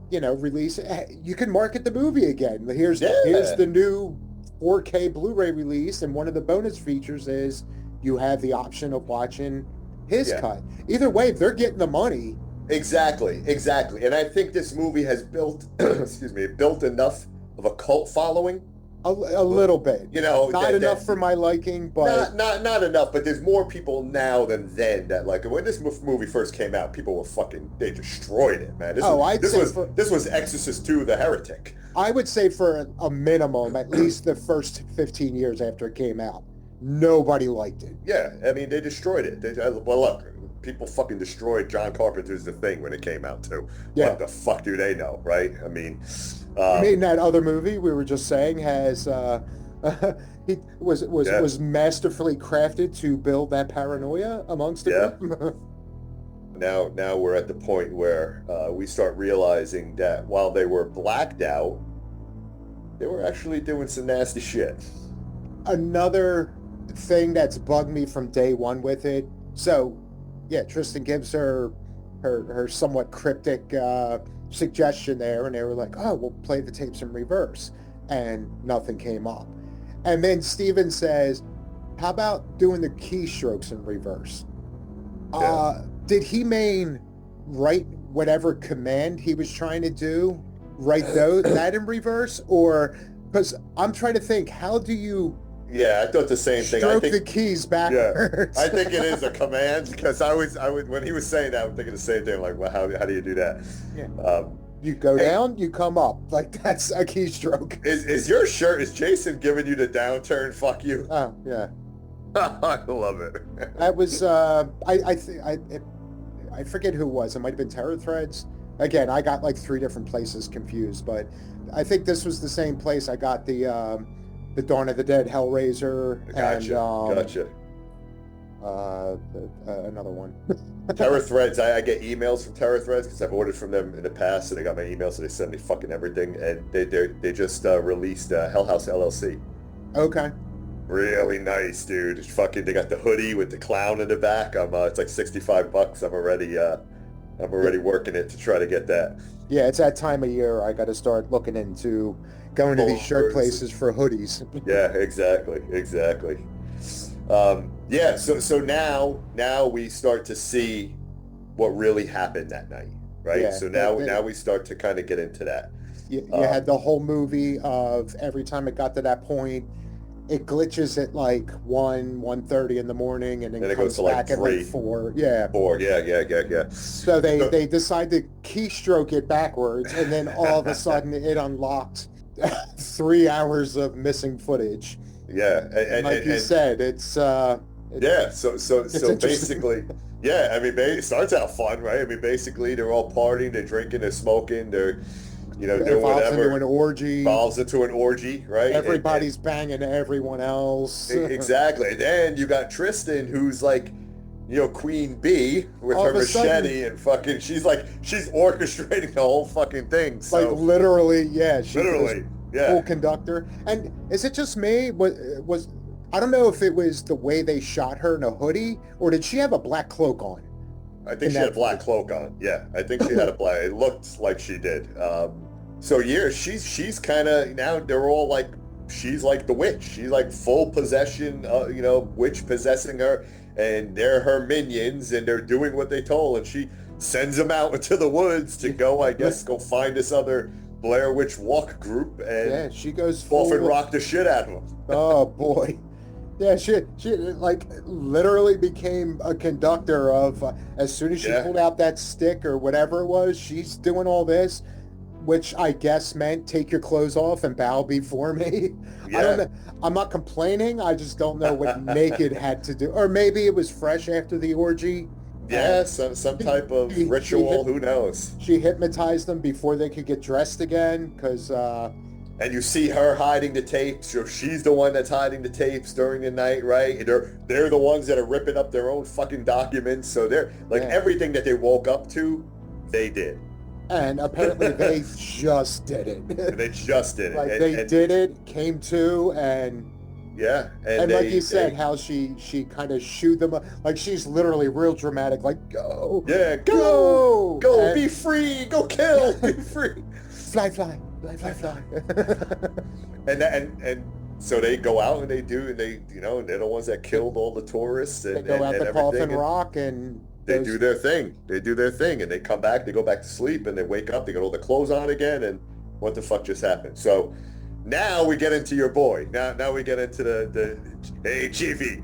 B: release it. You can market the movie again. Here's the new 4K Blu-ray release, and one of the bonus features is you have the option of watching his cut. Either way, they're getting the money.
A: Exactly. And I think this movie has built, built enough of a cult following.
B: A little bit. Not enough for my liking, but...
A: Not enough, but there's more people now than then that, like, when this movie first came out, people were they destroyed it, man. This was Exorcist II, The Heretic.
B: I would say for a minimum, at least the first 15 years after it came out. Nobody liked it.
A: Yeah, I mean, they destroyed it. Well, look, people fucking destroyed John Carpenter's The Thing when it came out, too. Yeah. What the fuck do they know, right? I mean...
B: in that other movie we were just saying has... he was masterfully crafted to build that paranoia amongst the group.
A: Now we're at the point where we start realizing that while they were blacked out, they were actually doing some nasty shit.
B: Another thing that's bugged me from day one with it. So, Tristen gives her somewhat cryptic suggestion there, and they were like, "Oh, we'll play the tapes in reverse," and nothing came up. And then Steven says, "How about doing the keystrokes in reverse?" Did he mean write whatever command he was trying to do, write that in reverse, or because I'm trying to think, how do you?
A: Yeah, I thought the same thing.
B: Stroke the keys backwards.
A: Yeah, I think it is a command, because I was when he was saying that, I'm thinking the same thing. Like, well, how do you do that?
B: Yeah. You go down, you come up. Like, that's a keystroke.
A: Is your shirt? Is Jason giving you the downturn? Fuck you.
B: Oh yeah.
A: I love it.
B: That was I forget who it was. It might have been Terror Threads. Again, I got like 3 different places confused, but I think this was the same place I got the Dawn of the Dead Hellraiser.
A: Gotcha.
B: And another one.
A: Terror Threads, I get emails from Terror Threads because I've ordered from them in the past, and they got my email, so they send me fucking everything. And they just released Hell House LLC.
B: Okay.
A: Really nice, dude. It's fucking, they got the hoodie with the clown in the back. It's like $65. I'm already working it to try to get that.
B: Yeah, it's that time of year. I got to start looking into going to these shirt places for hoodies.
A: Yeah, exactly. Yeah, so now we start to see what really happened that night, right?
B: Yeah,
A: so now we start to kind of get into that.
B: You had the whole movie of every time it got to that point, it glitches at like 1:30 in the morning, and then
A: it
B: comes
A: goes to like
B: back
A: 3.
B: at like 4. Yeah.
A: 4, yeah.
B: So they decide to keystroke it backwards, and then all of a sudden it unlocked 3 hours of missing footage.
A: Yeah,
B: and like you said, it's
A: yeah. So basically, yeah. I mean, it starts out fun, right? I mean, basically, they're all partying, they're drinking, they're smoking, they're doing whatever. Evolves into an orgy, right?
B: Everybody's banging everyone else.
A: Exactly. And then you got Tristen, who's like, Queen Bee with
B: all
A: her machete, and fucking, she's orchestrating the whole fucking thing. So.
B: Like literally, yeah.
A: Yeah.
B: Full conductor. And is it just me? Was I don't know if it was the way they shot her in a hoodie, or did she have a black cloak on?
A: I think she had a black cloak on. Yeah, I think she had a black. It looked like she did. So yeah, she's kind of, now they're all like, she's like the witch. She's like full possession. Witch possessing her, and they're her minions, and they're doing what they told. And she sends them out into the woods to go find this other Blair Witch walk group, and
B: she goes
A: off and rock the shit out of them.
B: Oh boy. Yeah, she like literally became a conductor of as soon as she pulled out that stick or whatever it was, she's doing all this, which I guess meant take your clothes off and bow before me.
A: Yeah.
B: I don't know. I'm not complaining. I just don't know what naked had to do, or maybe it was fresh after the orgy.
A: Yeah, some type of ritual. Who knows?
B: She hypnotized them before they could get dressed again, because.
A: And you see her hiding the tapes. So she's the one that's hiding the tapes during the night, right? And they're the ones that are ripping up their own fucking documents. So they're like everything that they woke up to, they did.
B: And apparently they just did it.
A: They just did it.
B: Like they did it, came to, and.
A: Yeah,
B: and like you said, how she kind of shooed them up, like she's literally real dramatic, like go,
A: and, be free, go kill, be free,
B: fly,
A: and so they go out and they're the ones that killed all the tourists, and
B: they go out
A: and
B: to Coffin Rock, and
A: they do their thing, and they come back, they go back to sleep, and they wake up, they got all the clothes on again, and what the fuck just happened? So. Now we get into your boy. Now we get into the hey, Chiefy.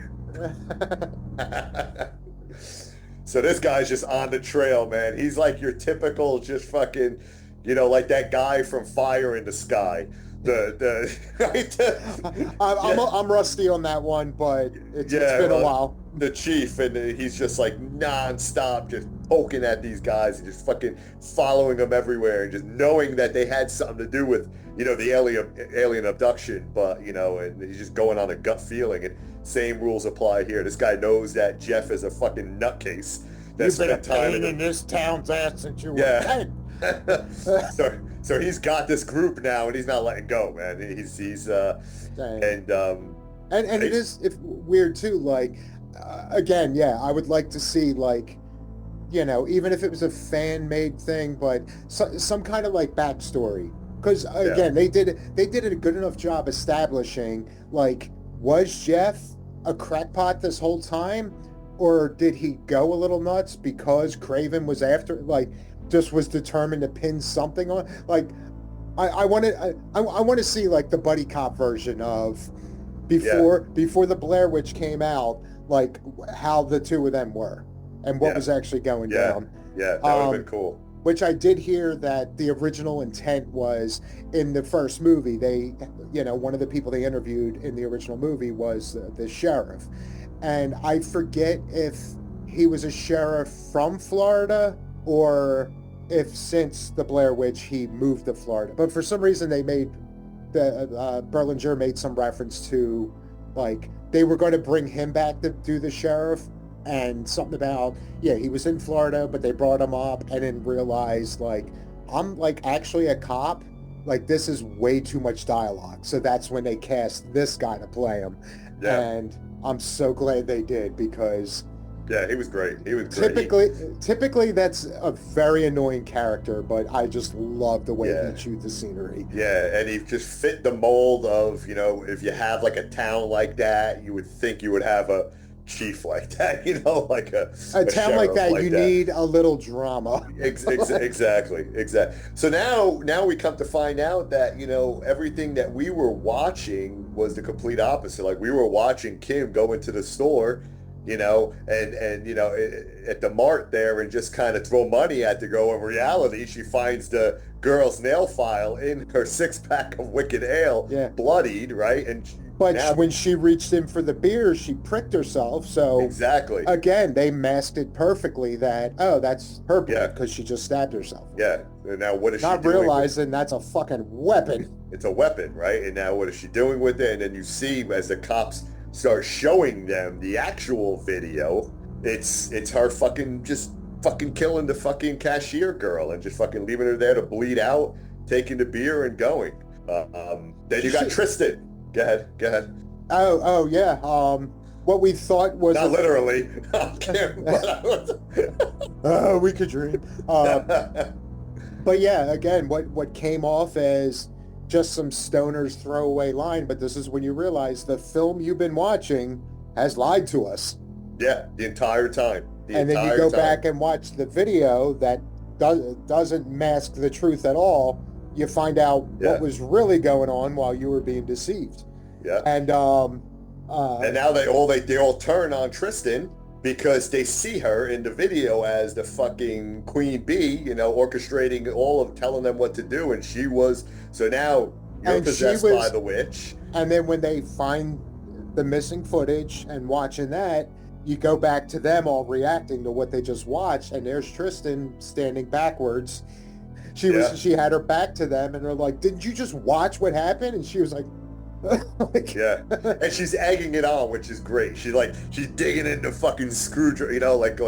A: So this guy's just on the trail, man. He's like your typical just fucking, like that guy from Fire in the Sky.
B: I'm rusty on that one, but it's been a while.
A: The chief, and he's just like non-stop just poking at these guys and just fucking following them everywhere, and just knowing that they had something to do with the alien abduction, but and he's just going on a gut feeling, and same rules apply here. This guy knows that Jeff is a fucking nutcase that's
B: been a pain in this town's ass since you were
A: 10. So he's got this group now, and he's not letting go, man. He's and
B: it is weird too, like again, I would like to see, like, even if it was a fan-made thing, but some kind of like backstory, because again, they did a good enough job establishing, like, was Jeff a crackpot this whole time, or did he go a little nuts because Craven was after, like, just was determined to pin something on, like, I want to see like the buddy cop version of before the Blair Witch came out, like how the two of them were and what was actually going down.
A: Yeah, that would have been cool.
B: Which I did hear that the original intent was in the first movie. They, one of the people they interviewed in the original movie was the sheriff. And I forget if he was a sheriff from Florida or if since the Blair Witch he moved to Florida. But for some reason they made, Berlinger made some reference to, like, they were going to bring him back to do the sheriff, and something about, yeah, he was in Florida, but they brought him up and then realized, like, I'm, like, actually a cop. Like, this is way too much dialogue. So that's when they cast this guy to play him.
A: Yeah.
B: And I'm so glad they did, because...
A: Yeah, he was great. He was great.
B: Typically that's a very annoying character, but I just love the way he chewed the scenery.
A: Yeah, and he just fit the mold of, you know, if you have like a town like that, you would think you would have a chief like that, you know, like a
B: town like that, you need a little drama.
A: Exactly. So now we come to find out that, you know, everything that we were watching was the complete opposite. Like, we were watching Kim go into the store, you know, and you know, at the mart there, and just kind of throw money at the girl. In reality, she finds the girl's nail file in her 6-pack of Wicked Ale, bloodied, right? But
B: when she reached in for the beer, she pricked herself. So
A: exactly,
B: again, they masked it perfectly that, oh, that's her blood because she just stabbed herself.
A: Yeah. And now what is she doing?
B: Not realizing that's a fucking weapon.
A: It's a weapon, right? And now what is she doing with it? And then you see, as the cops start showing them the actual video, it's her fucking killing the fucking cashier girl and just fucking leaving her there to bleed out, taking the beer and going. Then you got Tristen. Go ahead.
B: Oh yeah. What we thought was
A: not literally.
B: We could dream. But yeah, again, what came off as just some stoner's throwaway line, but this is when you realize the film you've been watching has lied to us.
A: Yeah, the entire time.
B: Then you go back and watch the video that doesn't mask the truth at all. You find out what was really going on while you were being deceived.
A: Yeah.
B: And
A: now they all turn on Tristen because they see her in the video as the fucking queen bee, you know, orchestrating all of telling them what to do, and she was. So now you're possessed by the witch.
B: And then when they find the missing footage and watching that, you go back to them all reacting to what they just watched, and there's Tristen standing backwards. She had her back to them, and they're like, "Didn't you just watch what happened?" And she was like,
A: yeah, and she's egging it on, which is great. She's digging into fucking screwdriver, you know, like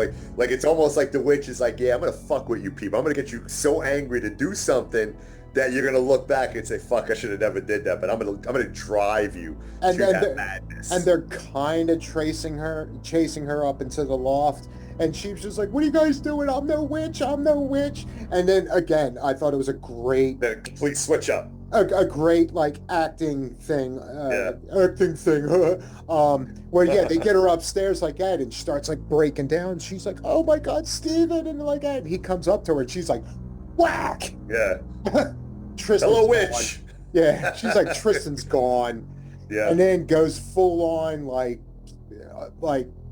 A: it's almost like the witch is like, yeah, I'm gonna fuck with you people. I'm gonna get you so angry to do something that you're gonna look back and say, fuck, I should have never did that. But I'm gonna drive you to that madness.
B: And they're kind of chasing her up into the loft. And she's just like, what are you guys doing? I'm no witch. And then again, I thought it was a
A: complete switch up.
B: A great like acting thing. Where they get her upstairs like that, and she starts like breaking down. She's like, oh my God, Steven, and like that. And he comes up to her and she's like, whack.
A: Yeah.
B: Tristan's
A: hello, witch.
B: Gone. Yeah. She's like, Tristan's gone.
A: Yeah.
B: And then goes full on like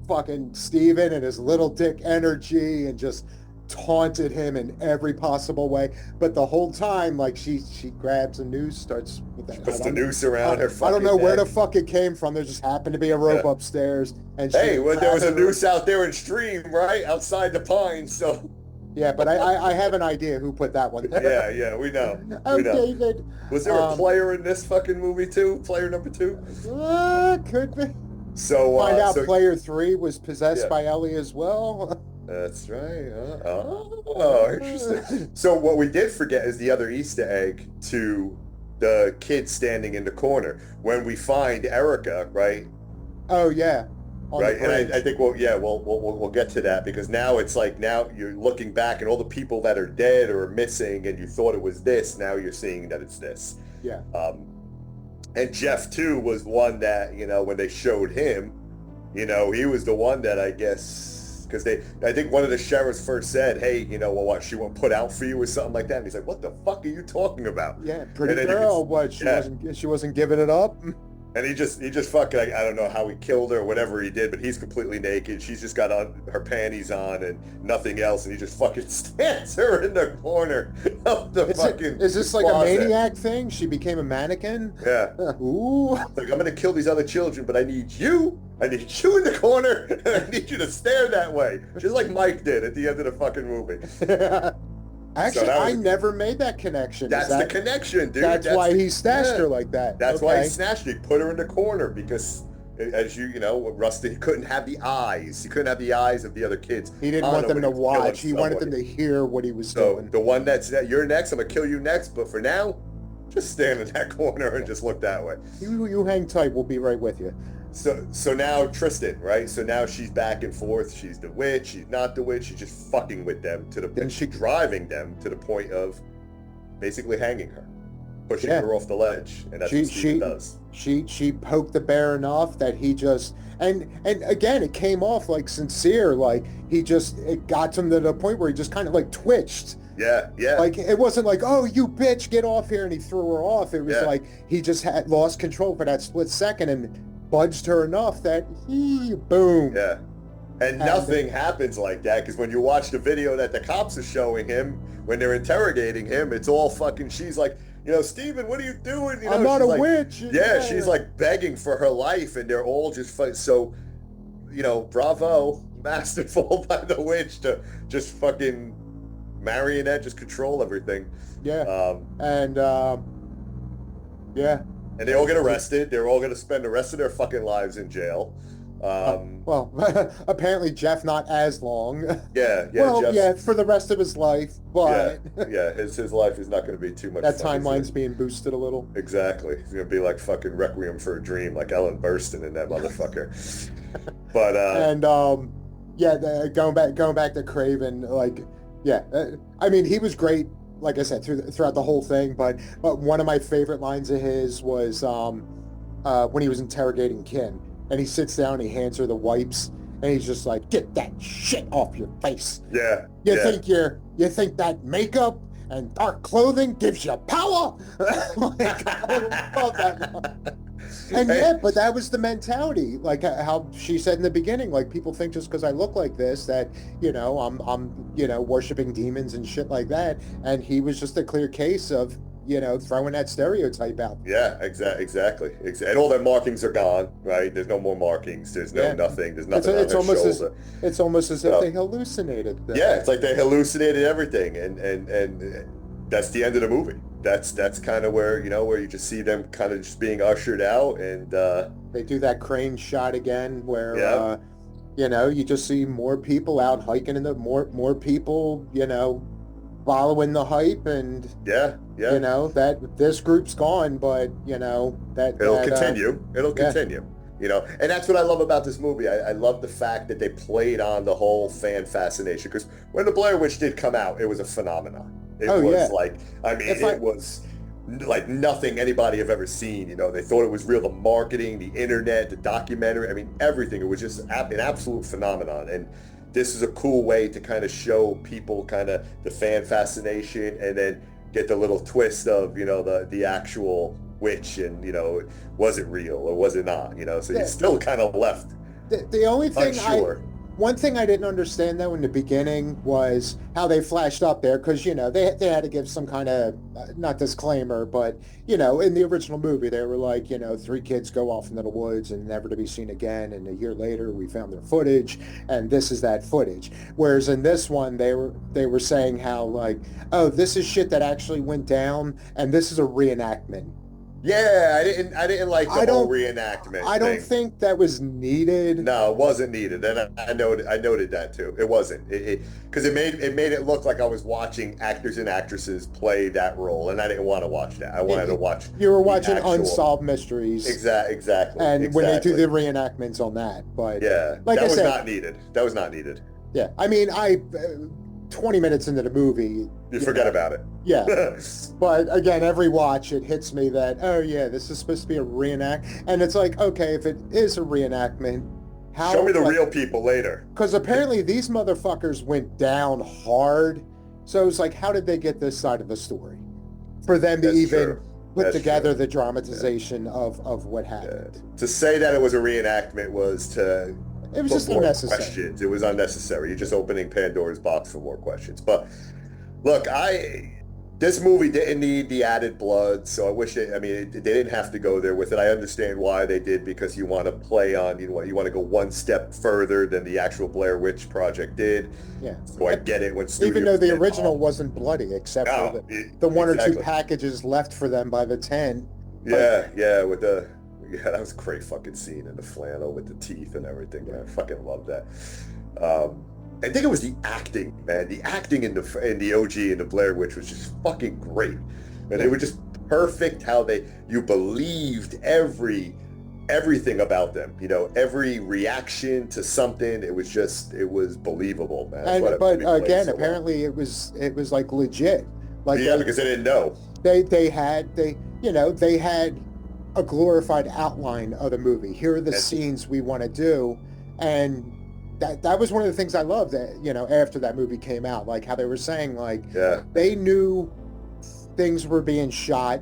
B: fucking Steven and his little dick energy, and just taunted him in every possible way. But the whole time, like, she grabs a noose, starts with that.
A: Puts the noose around her fucking
B: I don't know
A: neck.
B: Where the fuck it came from. There just happened to be a rope upstairs. And
A: there was a noose out there in Stream, right? Outside the pines, so...
B: Yeah, but I have an idea who put that one there.
A: Yeah, we know.
B: David.
A: Was there a player in this fucking movie too? Player number 2?
B: Could be.
A: So
B: find out player 3 was possessed by Ellie as well.
A: That's right. Interesting. So what we did forget is the other Easter egg to the kid standing in the corner when we find Erica, right?
B: Oh yeah.
A: Right, and I think we'll get to that, because now it's like, now you're looking back and all the people that are dead or missing, and you thought it was this, now you're seeing that it's this.
B: Yeah.
A: And Jeff too was one that, you know, when they showed him, you know, he was the one that, I guess, because I think one of the sheriffs first said, hey, you know, well, what, she won't put out for you or something like that, and he's like, what the fuck are you talking about?
B: Yeah, pretty girl, what, she wasn't giving it up?
A: And he just fucking, I don't know how he killed her or whatever he did, but he's completely naked. She's just got her panties on and nothing else, and he just fucking stands her in the corner of the
B: Is this like
A: closet.
B: A maniac thing? She became a mannequin?
A: Yeah.
B: Ooh.
A: Like, I'm going to kill these other children, but I need you in the corner, and I need you to stare that way. Just like Mike did at the end of the fucking movie.
B: Actually, I never made that connection.
A: That's the connection, dude.
B: That's why he stashed her like that.
A: That's why he snatched her. He put her in the corner because as you know, Rusty couldn't have the eyes. He couldn't have the eyes of the other kids.
B: He didn't want them to watch. He wanted them to hear what he was doing.
A: The one you're next, I'm gonna kill you next, but for now, just stand in that corner and just look that way.
B: You hang tight. We'll be right with you.
A: So now Tristen, right? So now she's back and forth. She's the witch. She's not the witch. She's just fucking with them to the point. She's driving them to the point of basically hanging her, pushing her off the ledge, and that's what Steven does.
B: She poked the bear enough that he just and again it came off like sincere, like it got him to the point where he just kind of like twitched.
A: Yeah.
B: Like it wasn't like, oh you bitch, get off here, and he threw her off. It was like he just had lost control for that split second and budged her enough that boom.
A: Yeah. And nothing happens like that, because when you watch the video that the cops are showing him when they're interrogating him, it's all fucking, she's like, Steven, what are you doing?
B: I'm not a
A: like,
B: witch.
A: Yeah, she's like begging for her life, and they're all just so, bravo, masterful by the witch to just fucking marionette, just control everything.
B: Yeah.
A: And they all get arrested. They're all going to spend the rest of their fucking lives in jail.
B: Well, apparently Jeff not as long.
A: Yeah.
B: Well, for the rest of his life, but
A: his life is not going to be too much.
B: That timeline's being boosted a little.
A: Exactly. It's going to be like fucking Requiem for a Dream, like Ellen Burstyn in that motherfucker. But going back to Craven, like I mean he was great. Like I said, throughout the whole thing, but one of my favorite lines of his was when he was interrogating Kim, and he sits down, and he hands her the wipes, and he's just like, "Get that shit off your face." Yeah.
B: You think that makeup and dark clothing gives you power? Like, I love that line. And but that was the mentality, like how she said in the beginning, like people think just because I look like this that I'm worshiping demons and shit like that, and he was just a clear case of throwing that stereotype out.
A: Yeah, exactly. And all their markings are gone, right? There's no more markings. There's nothing. There's nothing on their shoulder.
B: It's almost as if they hallucinated them.
A: Yeah, it's like they hallucinated everything, and that's the end of the movie. That's kind of where you just see them kind of just being ushered out, and
B: they do that crane shot again where you just see more people out hiking in the more people following the hype, and that this group's gone, but that
A: it'll continue. And that's what I love about this movie. I love the fact that they played on the whole fan fascination, because when the Blair Witch did come out, it was a phenomenon. It was like nothing anybody have ever seen. They thought it was real. The marketing, the internet, the documentary, I mean, everything. It was just an absolute phenomenon. And this is a cool way to kind of show people kind of the fan fascination, and then get the little twist of, the actual witch, and, was it real or was it not? So you're still kind of left
B: the only thing
A: unsure.
B: One thing I didn't understand, though, in the beginning was how they flashed up there, because, they had to give some kind of, not disclaimer, but, in the original movie, they were like, 3 kids go off into the woods and never to be seen again, and a year later we found their footage, and this is that footage. Whereas in this one, they were saying how, like, oh, this is shit that actually went down, and this is a reenactment.
A: Yeah, I didn't like the whole reenactment.
B: I don't think that was needed.
A: No, it wasn't needed, and I noted that too. It wasn't, because it made it look like I was watching actors and actresses play that role, and I didn't want to watch that. I wanted to watch.
B: You were watching Unsolved Mysteries.
A: Exactly.
B: And when they do the reenactments on that, but
A: like that was not needed. That was not needed.
B: Yeah, I mean, 20 minutes into the movie,
A: you forget about it.
B: Yeah. But again, every watch, it hits me that, oh yeah, this is supposed to be a reenact. And it's like, okay, if it is a reenactment, how...
A: Show me the real people later.
B: Because apparently these motherfuckers went down hard. So it's like, how did they get this side of the story? For them to put together the dramatization of what happened. Yeah.
A: To say that it was a reenactment was to...
B: It was just unnecessary.
A: Questions. It was unnecessary. You're just opening Pandora's box for more questions. But look, this movie didn't need the added blood, so I wish they didn't have to go there with it. I understand why they did, because you want to play on, you want to go one step further than the actual Blair Witch Project did.
B: Yeah.
A: So I get it when studios
B: even though the original wasn't bloody, except for the one or two packages left for them by the tent.
A: Yeah, with the Yeah, that was a great fucking scene in the flannel with the teeth and everything, man. I fucking love that. I think it was the acting, man. The acting in the OG and the Blair Witch was just fucking great. And they were just perfect how you believed everything about them, you know, every reaction to something. It was believable, man.
B: But again, apparently it was like legit. Like
A: because they didn't know.
B: They had a glorified outline of the movie. Here are the scenes we want to do, and that was one of the things I loved. That, you know, after that movie came out, like how they were saying, like they knew things were being shot,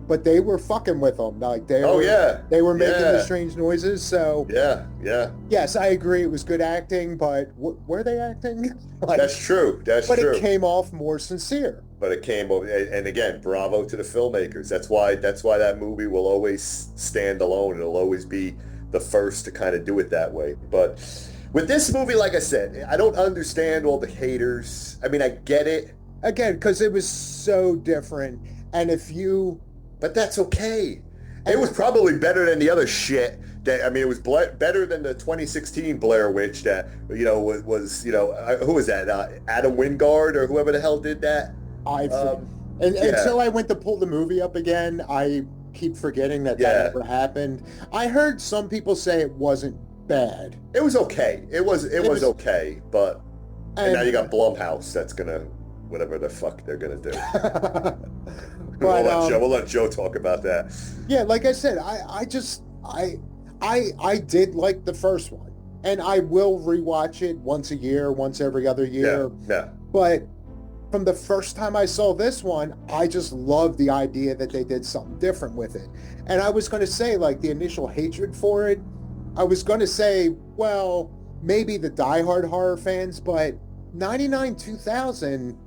B: but they were fucking with them. Like they were making the strange noises. So yes, I agree. It was good acting, but were they acting? Like,
A: that's true. But
B: it came off more sincere.
A: But it came over, and again, bravo to the filmmakers. That's why that movie will always stand alone. It'll always be the first to kind of do it that way. But with this movie, like I said, I don't understand all the haters. I mean, I get it.
B: Again, because it was so different. And
A: but that's okay. It was probably better than the other shit. It was better than the 2016 Blair Witch that, you know, was you know, who was that? Adam Wingard or whoever the hell did that?
B: Until I went to pull the movie up again, I keep forgetting that ever happened. I heard some people say it wasn't bad.
A: It was okay. It was okay, but and now you got Blumhouse that's gonna whatever the fuck they're gonna do.
B: But,
A: we'll let Joe talk about that.
B: Yeah, like I said, I did like the first one, and I will rewatch it once a year, once every other year.
A: Yeah.
B: But from the first time I saw this one, I just loved the idea that they did something different with it. And I was going to say, like, the initial hatred for it, I was going to say, well, maybe the diehard horror fans, but 99, 2000,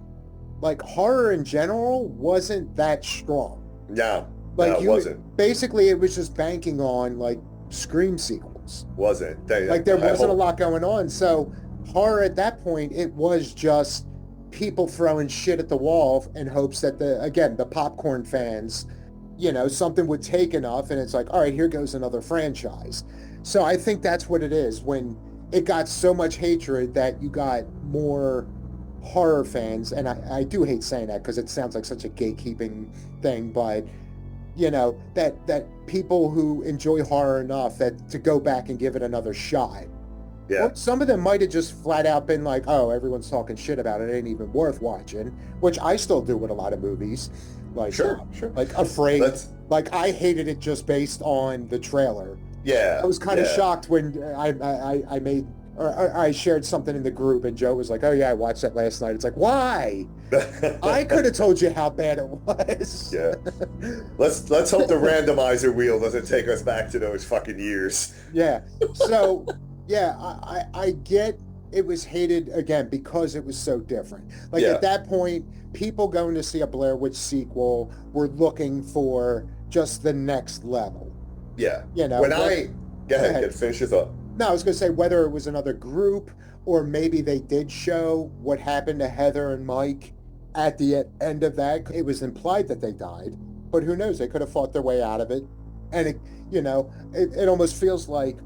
B: like, horror in general wasn't that strong.
A: No,
B: like,
A: it wasn't.
B: Basically, it was just banking on, like, Scream sequels.
A: Wasn't.
B: There wasn't a lot going on. So horror at that point, it was just people throwing shit at the wall in hopes that the popcorn fans, you know, something would take enough, and it's like, all right, here goes another franchise. So I think that's what it is, when it got so much hatred that you got more horror fans, and I do hate saying that because it sounds like such a gatekeeping thing, but you know, that people who enjoy horror enough that to go back and give it another shot.
A: Yeah.
B: Well, some of them might have just flat out been like, oh, everyone's talking shit about it. It ain't even worth watching, which I still do with a lot of movies. Like,
A: sure.
B: Like Afraid. Like, I hated it just based on the trailer.
A: Yeah.
B: I was kind of shocked when I shared something in the group and Joe was like, oh yeah, I watched that last night. It's like, why? I could have told you how bad it was.
A: Yeah. Let's hope the randomizer wheel doesn't take us back to those fucking years.
B: Yeah. So, yeah, I get it was hated, again, because it was so different. Like, at that point, people going to see a Blair Witch sequel were looking for just the next level.
A: Yeah.
B: You know,
A: go ahead, finish your thought.
B: No, I was going to say whether it was another group or maybe they did show what happened to Heather and Mike at the end of that. It was implied that they died, but who knows? They could have fought their way out of it. And, it almost feels like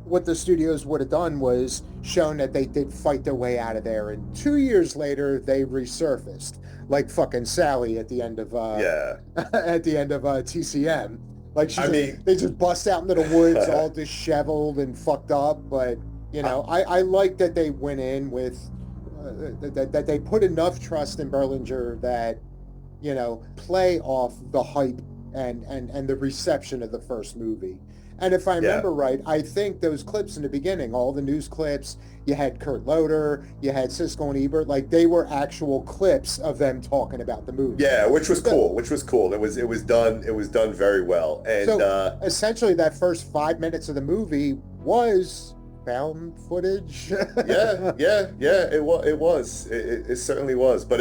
B: what the studios would have done was shown that they did fight their way out of there. And 2 years later, they resurfaced like fucking Sally at the end of TCM. Like, they just bust out into the woods all disheveled and fucked up. But, I like that they went in with, that they put enough trust in Berlinger that, play off the hype and the reception of the first movie. And if I remember right, I think those clips in the beginning, all the news clips, you had Kurt Loder, you had Siskel and Ebert, like they were actual clips of them talking about the movie.
A: Yeah, which was cool. It was done very well. And
B: so essentially that first 5 minutes of the movie was found footage.
A: It was. It certainly was. But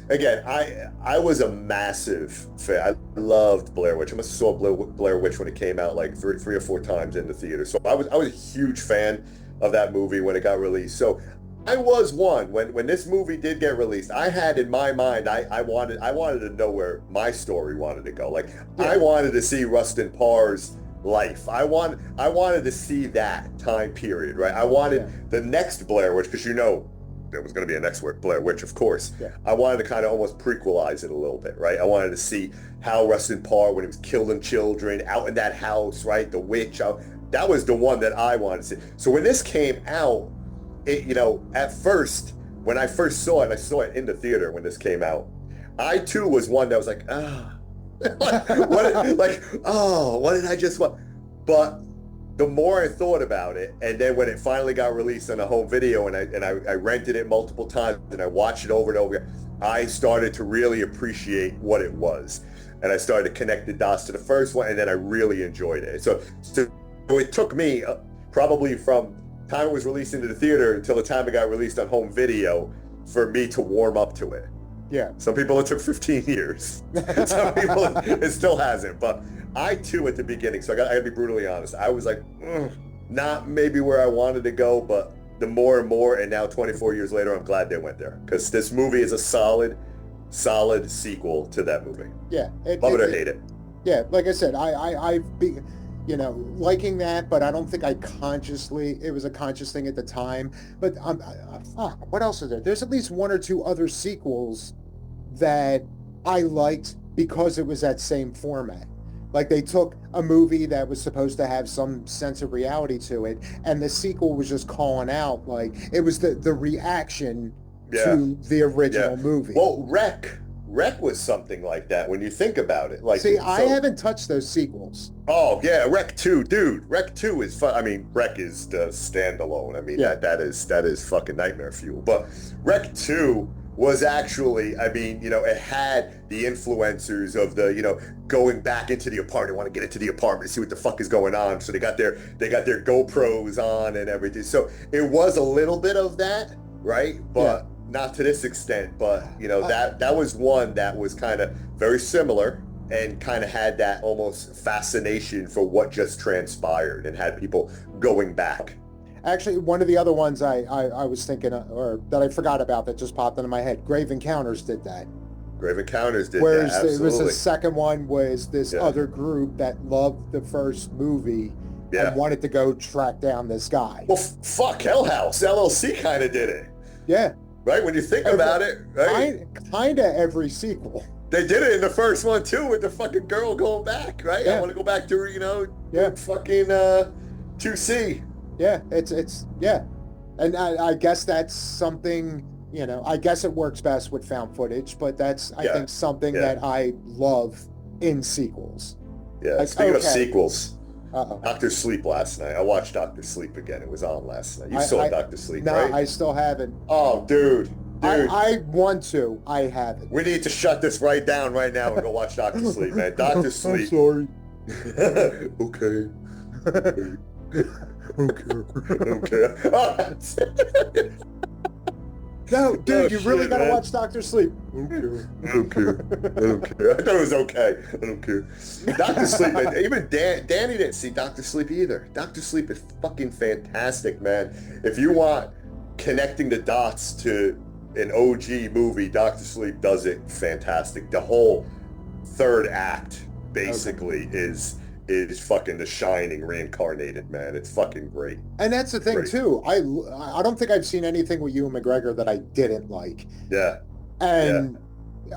A: again, I was a massive fan. I loved Blair Witch. I must have saw Blair Witch when it came out like three or four times in the theater. So I was a huge fan of that movie when it got released. So I was one when this movie did get released. I had in my mind I wanted to know where my story wanted to go. Like I wanted to see Rustin Parr's life. I wanted to see that time period, right? I wanted the next Blair Witch, because there was going to be a next Blair Witch, of course.
B: Yeah.
A: I wanted to kind of almost prequelize it a little bit, right? I wanted to see how Rustin Parr, when he was killing children out in that house, right? The witch. That was the one that I wanted to see. So when this came out, at first, when I first saw it, I saw it in the theater when this came out. I too was one that was like, what did I just want? But the more I thought about it, and then when it finally got released on a home video, and I rented it multiple times, and I watched it over and over again, I started to really appreciate what it was, and I started to connect the dots to the first one, and then I really enjoyed it. So it took me probably from time it was released into the theater until the time it got released on home video for me to warm up to it.
B: Yeah.
A: Some people it took 15 years. Some people it still hasn't. But I too at the beginning, so I gotta be brutally honest, I was like, not maybe where I wanted to go, but the more and more, and now 24 years later, I'm glad they went there, because this movie is a solid sequel to that movie.
B: Yeah.
A: Love it or hate it.
B: Yeah, like I said, I've been, liking that, but I don't think it was a conscious thing at the time. But fuck, what else is there? There's at least one or two other sequels that I liked because it was that same format. Like, they took a movie that was supposed to have some sense of reality to it, and the sequel was just calling out, like, it was the reaction to the original movie.
A: Well, Wreck was something like that when you think about it. Like,
B: I haven't touched those sequels.
A: Oh yeah, Wreck 2, dude. Wreck 2 is fun. I mean, Wreck is the standalone. I mean, that is fucking nightmare fuel. But Wreck 2 was actually, I mean, it had the influencers of the, going back into the apartment, want to get into the apartment, see what the fuck is going on. So they got their GoPros on and everything. So it was a little bit of that, right? But not to this extent. But that was one that was kind of very similar and kind of had that almost fascination for what just transpired and had people going back.
B: Actually, one of the other ones I was thinking of, or that I forgot about that just popped into my head, Grave Encounters did that.
A: Grave Encounters did
B: Whereas
A: that, absolutely.
B: It was the second one was this other group that loved the first movie and wanted to go track down this guy.
A: Well, fuck, Hell House. LLC kind of did it.
B: Yeah.
A: Right, when you think about it, right?
B: Kind of every sequel.
A: They did it in the first one, too, with the fucking girl going back, right? I want to go back to her, fucking 2C.
B: Yeah, it's and I guess that's something, I guess it works best with found footage, but that's I think something that I love in sequels.
A: Yeah,
B: like,
A: speaking of sequels,
B: Uh-oh.
A: Dr. Sleep last night. I watched Dr. Sleep again. It was on last night. You saw Dr. Sleep, right?
B: No, I still haven't.
A: Oh, dude.
B: I want to. I haven't.
A: We need to shut this right down right now and go watch Dr. Sleep, man. Dr. Sleep.
B: I'm sorry.
A: Okay. Okay.
B: No, dude, you really gotta watch Dr. Sleep.
A: Okay. I don't care. I thought it was okay. I don't care. Dr. Sleep, man. Even Danny didn't see Dr. Sleep either. Dr. Sleep is fucking fantastic, man. If you want connecting the dots to an OG movie, Dr. Sleep does it fantastic. The whole third act basically is fucking The Shining reincarnated, man. It's fucking great.
B: And that's the thing too. I don't think I've seen anything with Ewan McGregor that I didn't like.
A: Yeah.
B: And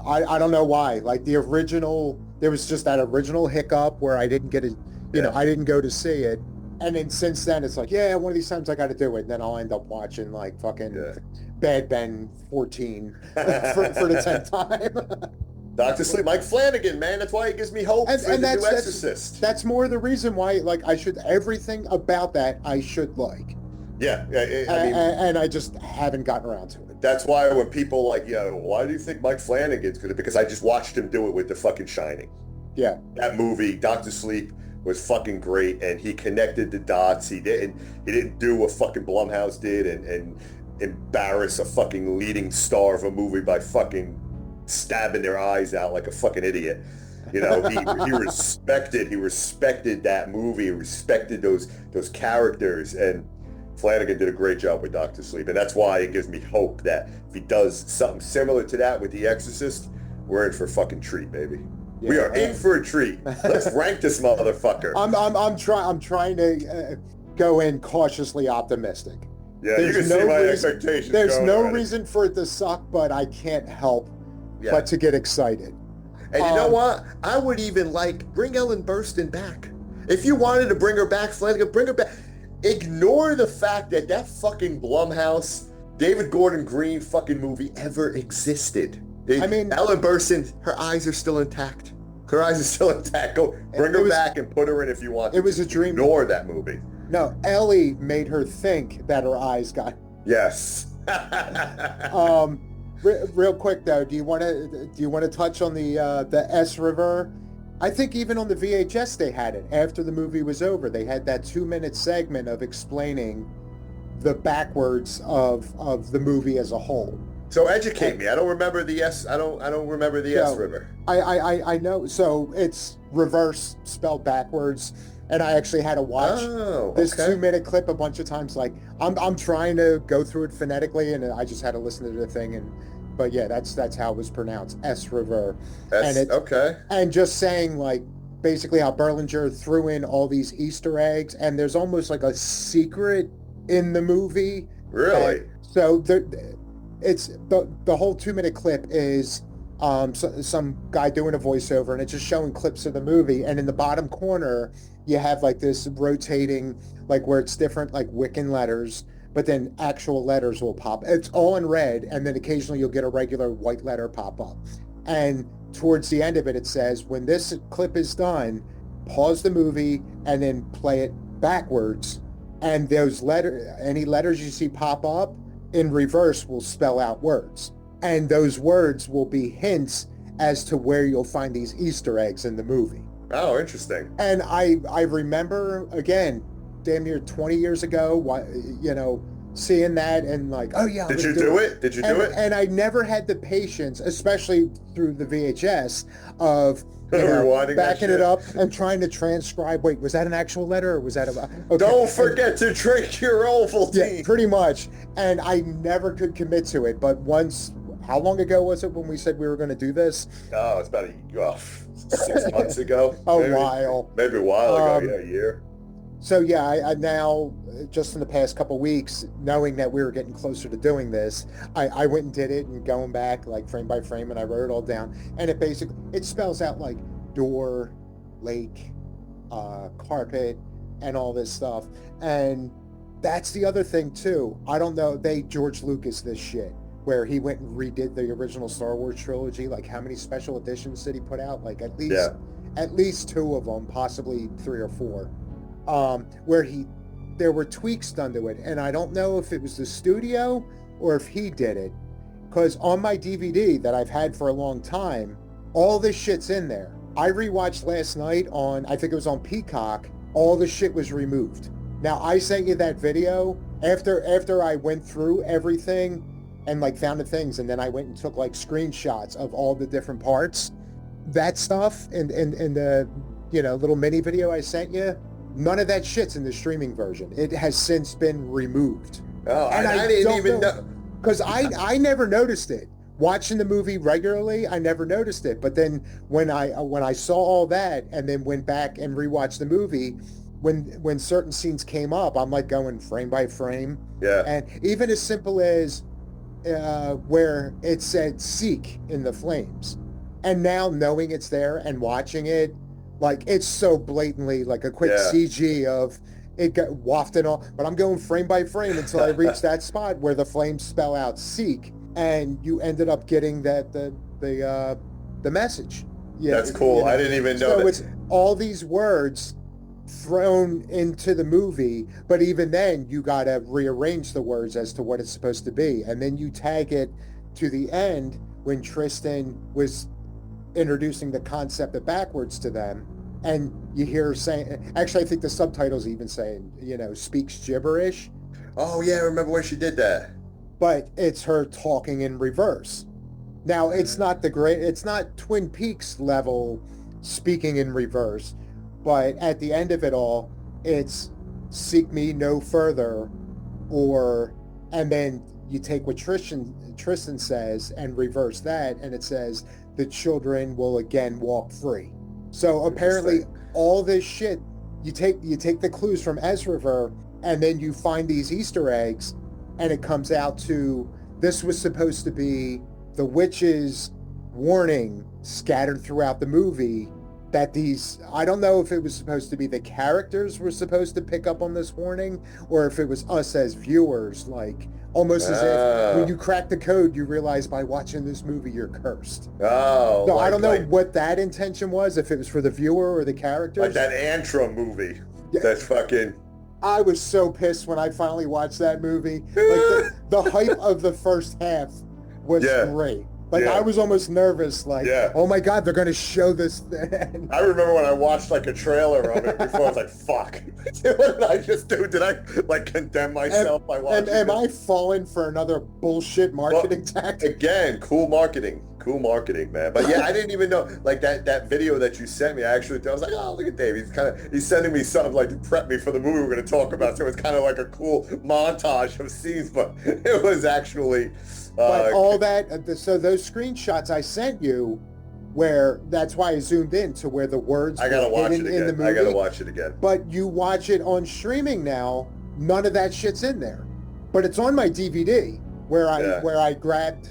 B: I don't know why. Like the original, there was just that original hiccup where I didn't get it. I didn't go to see it. And then since then, it's like, one of these times I got to do it. And then I'll end up watching like fucking Bad Ben 14 for the 10th time.
A: Dr. Sleep, Mike Flanagan, man. That's why he gives me hope for the new Exorcist.
B: That's more the reason why, like, everything about that I should like.
A: Yeah. I mean,
B: and I just haven't gotten around to it.
A: That's why when people like, why do you think Mike Flanagan's good? Because I just watched him do it with The fucking Shining.
B: Yeah.
A: That movie, Dr. Sleep, was fucking great, and he connected the dots. He didn't do what fucking Blumhouse did and embarrass a fucking leading star of a movie by fucking stabbing their eyes out like a fucking idiot. He respected that movie, respected those characters, and Flanagan did a great job with Dr. Sleep, and that's why it gives me hope that if he does something similar to that with The Exorcist, we're in for a fucking treat, baby. We are in for a treat. Let's rank this motherfucker.
B: I'm trying to go in cautiously optimistic.
A: Yeah, you can see my expectations.
B: There's no reason for it to suck, but I can't help but to get excited.
A: And you know what? I would even bring Ellen Burstyn back. If you wanted to bring her back, Flanagan, bring her back. Ignore the fact that fucking Blumhouse, David Gordon Green fucking movie ever existed. Ellen Burstyn, her eyes are still intact. Go bring her back and put her in if you want.
B: It was a dream.
A: Ignore that movie.
B: No, Ellie made her think that her eyes got.
A: Yes.
B: Real quick though, do you want to touch on the S River? I think even on the VHS they had it. After the movie was over, they had that 2-minute segment of explaining the backwards of the movie as a whole.
A: So educate me. I don't remember the S. I don't remember the S River.
B: I know. So it's reverse spelled backwards, and I actually had to watch this 2-minute clip a bunch of times. Like I'm trying to go through it phonetically, and I just had to listen to the thing. But yeah, that's how it was pronounced, S River. And just saying basically how Berlinger threw in all these Easter eggs, and there's almost like a secret in the movie.
A: Really?
B: So it's the whole 2-minute clip is some guy doing a voiceover, and it's just showing clips of the movie, and in the bottom corner you have this rotating where it's different Wiccan letters, but then actual letters will pop. It's all in red, and then occasionally you'll get a regular white letter pop up, and towards the end of it says, when this clip is done, pause the movie and then play it backwards, and any letters you see pop up in reverse will spell out words, and those words will be hints as to where you'll find these Easter eggs in the movie.
A: Oh, interesting.
B: And I remember, again, damn near 20 years ago, seeing that and oh yeah.
A: Did you do it? Did you do it?
B: And I never had the patience, especially through the VHS, of backing it up and trying to transcribe. Wait, was that an actual letter or was that a? Okay.
A: Don't forget to drink your Ovaltine.
B: Yeah, pretty much. And I never could commit to it. But once, how long ago was it when we said we were going to do this?
A: Oh, it's about 6 months ago. Maybe a while ago. Yeah, a year.
B: So yeah, I now, just in the past couple weeks, knowing that we were getting closer to doing this, I went and did it, and going back frame by frame, and I wrote it all down, and it spells out door, lake, carpet, and all this stuff. And that's the other thing too. I don't know, George Lucas this shit, where he went and redid the original Star Wars trilogy. How many special editions did he put out? At least 2 of them, possibly 3 or 4. Where there were tweaks done to it, and I don't know if it was the studio or if he did it, because on my DVD that I've had for a long time, all this shit's in there. I rewatched last night on, I think it was on Peacock, all the shit was removed. Now, I sent you that video after I went through everything and found the things, and then I went and took screenshots of all the different parts. That stuff in the little mini video I sent you, none of that shit's in the streaming version. It has since been removed.
A: Oh, and I didn't even know.
B: Because I never noticed it. Watching the movie regularly, I never noticed it. But then when I saw all that and then went back and rewatched the movie, when certain scenes came up, I'm going frame by frame.
A: Yeah.
B: And even as simple as where it said "seek" in the flames, and now knowing it's there and watching it, it's so blatantly a quick CG of it got wafted on, but I'm going frame by frame until I reach that spot where the flames spell out "seek," and you ended up getting the message. Yeah,
A: that's cool. I didn't even know.
B: So it's all these words thrown into the movie, but even then you gotta rearrange the words as to what it's supposed to be, and then you tag it to the end when Tristen was introducing the concept of backwards to them, and you hear her saying, actually I think the subtitles even saying, speaks gibberish.
A: Oh yeah, I remember when she did that.
B: But it's her talking in reverse. Now it's not Twin Peaks level speaking in reverse, but at the end of it all, it's "seek me no further," and then you take what Tristen says and reverse that, and it says the children will again walk free. So apparently all this shit, you take the clues from Ezraver, and then you find these Easter eggs, and it comes out to this was supposed to be the witch's warning scattered throughout the movie, that these, I don't know if it was supposed to be the characters were supposed to pick up on this warning, or if it was us as viewers, like almost as if when you crack the code, you realize by watching this movie you're cursed.
A: Oh,
B: so I don't know what that intention was, if it was for the viewer or the characters.
A: Like that Antrim movie. Yeah. That's fucking...
B: I was so pissed when I finally watched that movie. Like the hype of the first half was great. Like, I was almost nervous, like, oh my God, they're going to show this thing.
A: I remember when I watched, like, a trailer of it before, I was like, fuck. What did I just do? Did I, like, condemn myself by watching
B: Am I falling for another bullshit marketing tactic?
A: Again, cool marketing, man. But yeah, I didn't even know, like, that video that you sent me, I was like, oh, look at Dave. He's sending me something, like, to prep me for the movie we're going to talk about. So it's kind of like a cool montage of scenes, but it was actually...
B: But all that, so those screenshots I sent you, where that's why I zoomed in to where the words
A: I gotta watch it again.
B: In the movie.
A: I gotta watch it again.
B: But you watch it on streaming now, none of that shit's in there. But it's on my DVD where I grabbed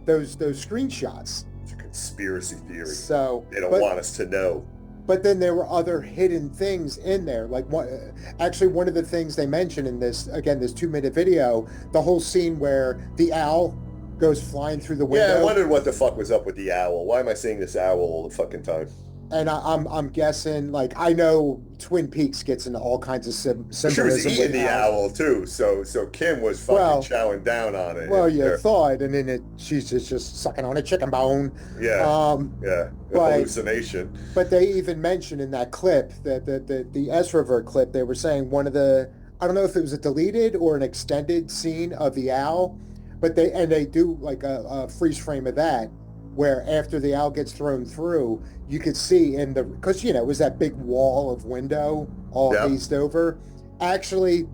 B: those screenshots.
A: It's a conspiracy theory.
B: So
A: they don't want us to know.
B: But then there were other hidden things in there. Like one of the things they mentioned in this 2-minute video, the whole scene where the owl goes flying through the window.
A: Yeah, I wondered what the fuck was up with the owl. Why am I seeing this owl all the fucking time?
B: And I'm guessing, like, I know Twin Peaks gets into all kinds of symbolism.
A: She was eating the owl too, so Kim was fucking chowing down on it.
B: Well, you thought, and then she's just sucking on a chicken bone.
A: Yeah, hallucination.
B: But they even mentioned in that clip, the Ezraver clip, they were saying one of the, I don't know if it was a deleted or an extended scene of the owl, but they do like a freeze frame of that, where after the owl gets thrown through, you could see because it was that big wall of window all faced over. Actually,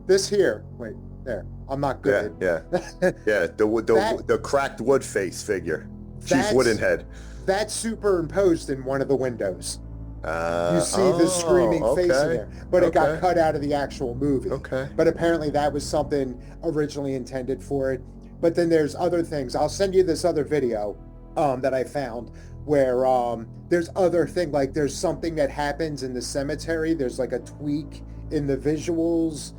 B: this here, wait, there, I'm not good.
A: Yeah. The cracked wood face figure, Chief Woodenhead.
B: That's superimposed in one of the windows. You see the screaming face in there, but it got cut out of the actual movie.
A: Okay.
B: But apparently that was something originally intended for it. But then there's other things. I'll send you this other video that I found where there's other thing, like there's something that happens in the cemetery. There's like a tweak in the visuals.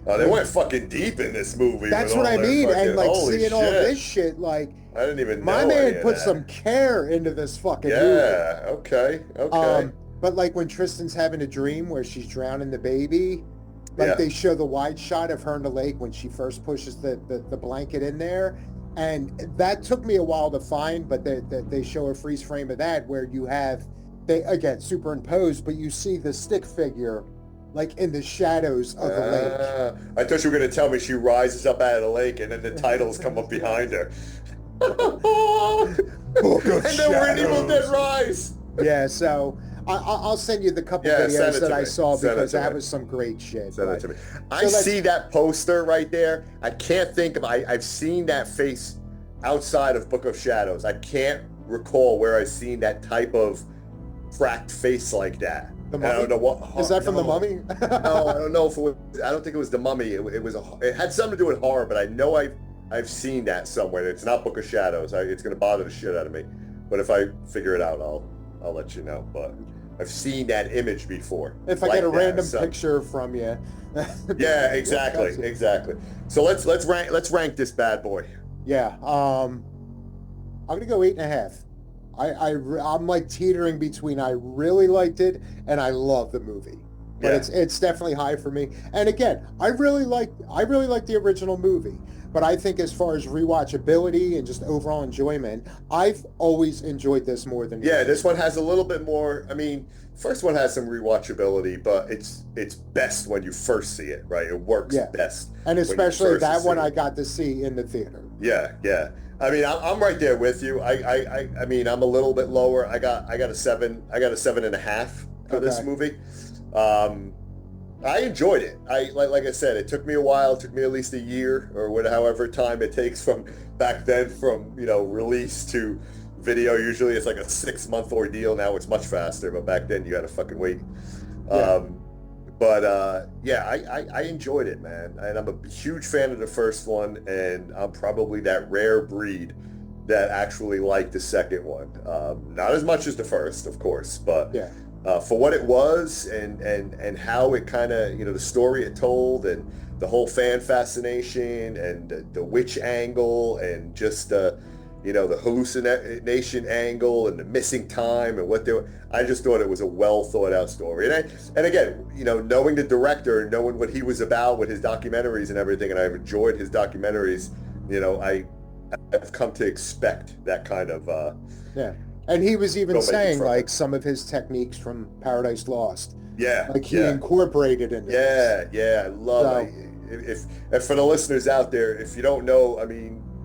A: They went fucking deep in this movie.
B: That's what I mean. And like seeing all this shit, like
A: I didn't even know
B: my man put some care into this fucking movie.
A: Yeah, okay.
B: But like when Tristan's having a dream where she's drowning the baby, like they show the wide shot of her in the lake when she first pushes the blanket in there. And that took me a while to find, but they show a freeze frame of that where you have, they again superimposed, but you see the stick figure like in the shadows of the lake.
A: I thought you were going to tell me she rises up out of the lake and then the titles come up behind her.
B: Book of
A: and then we're in Evil Dead Rise.
B: Yeah, so I'll send you the couple videos that I saw because that was some great shit.
A: Send it to me. I see that poster right there. I can't think of, I've seen that face outside of Book of Shadows. I can't recall where I've seen that type of cracked face like that.
B: The Mummy?
A: I don't know what.
B: Is that from The Mummy?
A: No, I don't know if it was. I don't think it was The Mummy. It had something to do with horror, but I know I've seen that somewhere. It's not Book of Shadows. It's going to bother the shit out of me. But if I figure it out, I'll let you know. But I've seen that image before.
B: If I get a random picture from you.
A: Yeah, exactly. So let's rank this bad boy.
B: Yeah, I'm gonna go 8.5. I'm like teetering between I really liked it and I love the movie, but it's definitely high for me. And again, I really like the original movie, but I think as far as rewatchability and just overall enjoyment, I've always enjoyed this more than
A: this one has a little bit more. I mean, first one has some rewatchability, but it's best when you first see it, right? It works best,
B: and especially that one I got to see in the theater.
A: Yeah. I mean, I'm right there with you. I mean, I'm a little bit lower. I got a 7. I got a 7.5 for this movie. I enjoyed it. Like I said, it took me a while. It took me at least a year or however time it takes from back then from, release to video. Usually it's like a 6-month ordeal. Now it's much faster, but back then you had to fucking wait.
B: Yeah.
A: I enjoyed it, man. And I'm a huge fan of the first one, and I'm probably that rare breed that actually liked the second one. Not as much as the first, of course, but
B: Yeah.
A: For what it was and how it kind of, the story it told and the whole fan fascination and the witch angle and just the hallucination angle and the missing time and what they were. I just thought it was a well thought out story. And again, knowing the director, knowing what he was about with his documentaries and everything, and I've enjoyed his documentaries, I've come to expect that kind of
B: Yeah. And he was even
A: filmmaking
B: saying
A: from
B: like
A: it.
B: some of his techniques from Paradise Lost.
A: Yeah.
B: Like he
A: yeah.
B: incorporated into this.
A: Yeah, I love it. If for the listeners out there, if you don't know,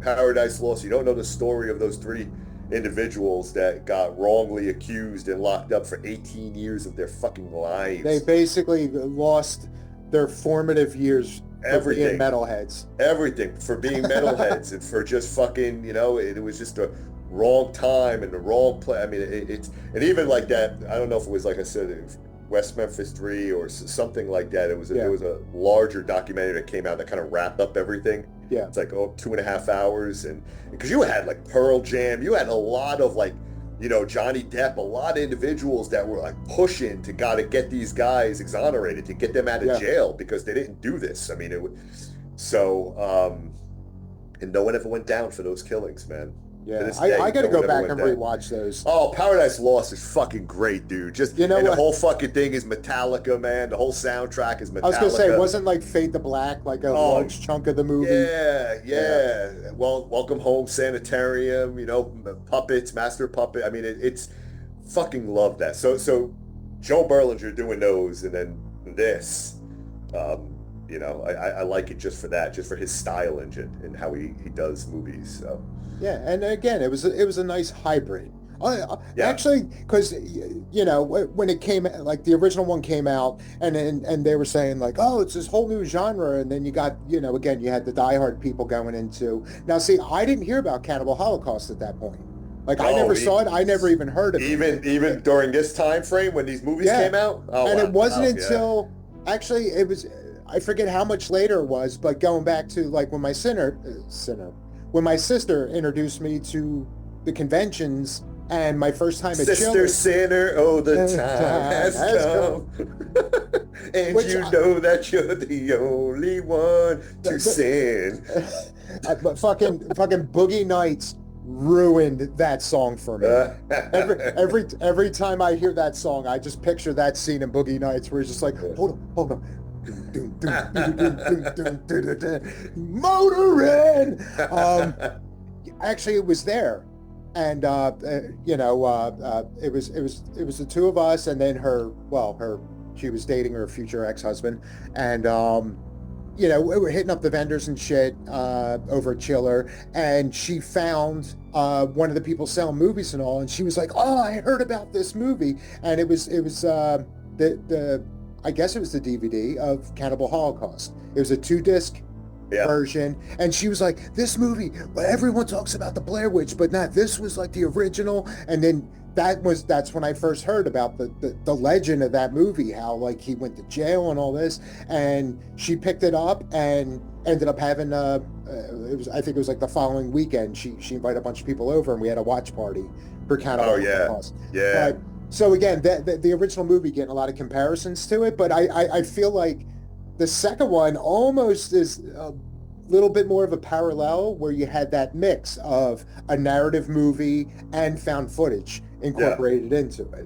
A: Paradise Lost, you don't know the story of those 3 individuals that got wrongly accused and locked up for 18 years of their fucking lives.
B: They basically lost their formative years for being metalheads.
A: Everything for being metalheads and for just fucking, it was just a wrong time and the wrong play. It's and even like that. I don't know if it was like I said, West Memphis 3 or something like that. It was there was a larger documentary that came out that kind of wrapped up everything.
B: Yeah,
A: it's like 2.5 hours, and because you had like Pearl Jam, you had a lot of like, Johnny Depp, a lot of individuals that were like pushing to gotta get these guys exonerated, to get them out of jail because they didn't do this. And no one ever went down for those killings, man.
B: Yeah, I got to go back and rewatch those.
A: Oh, Paradise Lost is fucking great, dude. Just and the whole fucking thing is Metallica, man. The whole soundtrack is Metallica. I was gonna say,
B: wasn't like Fade to Black like a large chunk of the movie?
A: Yeah. Well, Welcome Home, Sanitarium, Puppets, Master Puppet. It's fucking love that. So Joe Berlinger doing those, and then this. I like it just for that, just for his style engine and how he does movies. So.
B: Yeah, and again, it was a nice hybrid. Actually, because when it came, like the original one came out, and they were saying like, oh, it's this whole new genre, and then you got again you had the diehard people going into. Now, see, I didn't hear about Cannibal Holocaust at that point. Like I never saw it. I never even heard of it.
A: Even during this time frame when these movies came out. Oh,
B: and it wasn't until actually it was. I forget how much later it was, but going back to like when my when my sister introduced me to the conventions and my first time at
A: Sister Sinner, the time has come. And that you're the only one to sin.
B: But fucking Boogie Nights ruined that song for me. Every time I hear that song, I just picture that scene in Boogie Nights where it's just like, hold on. Motorin. Actually, it was there, and it was the 2 of us, and then she was dating her future ex-husband, and we were hitting up the vendors and shit over at Chiller, and she found one of the people selling movies and all, and she was like, oh, I heard about this movie, and it was I guess it was the DVD of Cannibal Holocaust. It was a 2-disc version, and she was like, this movie, well, everyone talks about the Blair Witch, but not, this was like the original. And then that's when I first heard about the legend of that movie, how like he went to jail and all this, and she picked it up and ended up having I think it was like the following weekend she invited a bunch of people over and we had a watch party for Cannibal Holocaust. But, so again, the original movie getting a lot of comparisons to it, but I feel like the second one almost is a little bit more of a parallel, where you had that mix of a narrative movie and found footage incorporated into it.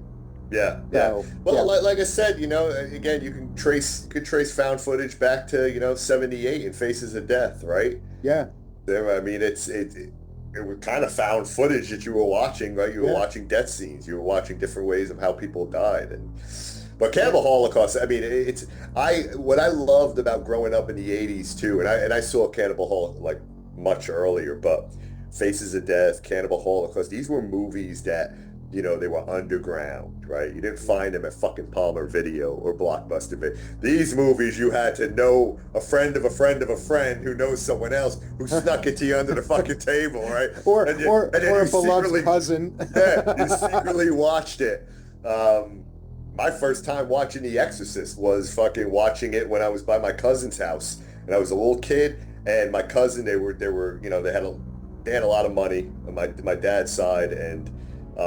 B: Like I said, again, you could trace found footage back to 78 in Faces of Death, right? Yeah.
A: It was kind of found footage that you were watching, right? You were watching death scenes. You were watching different ways of how people died. But Cannibal Holocaust, what I loved about growing up in the 80s too, and I saw Cannibal Holocaust like much earlier, but Faces of Death, Cannibal Holocaust, these were movies that you know, they were underground, right? You didn't find them at fucking Palmer Video or Blockbuster Video. These movies, you had to know a friend of a friend of a friend who knows someone else who snuck it to you under the fucking table, right?
B: Or a beloved cousin.
A: Yeah, you secretly watched it. My first time watching The Exorcist was fucking watching it when I was by my cousin's house, and I was a little kid, and my cousin, they were, you know, they had a lot of money on my dad's side, and she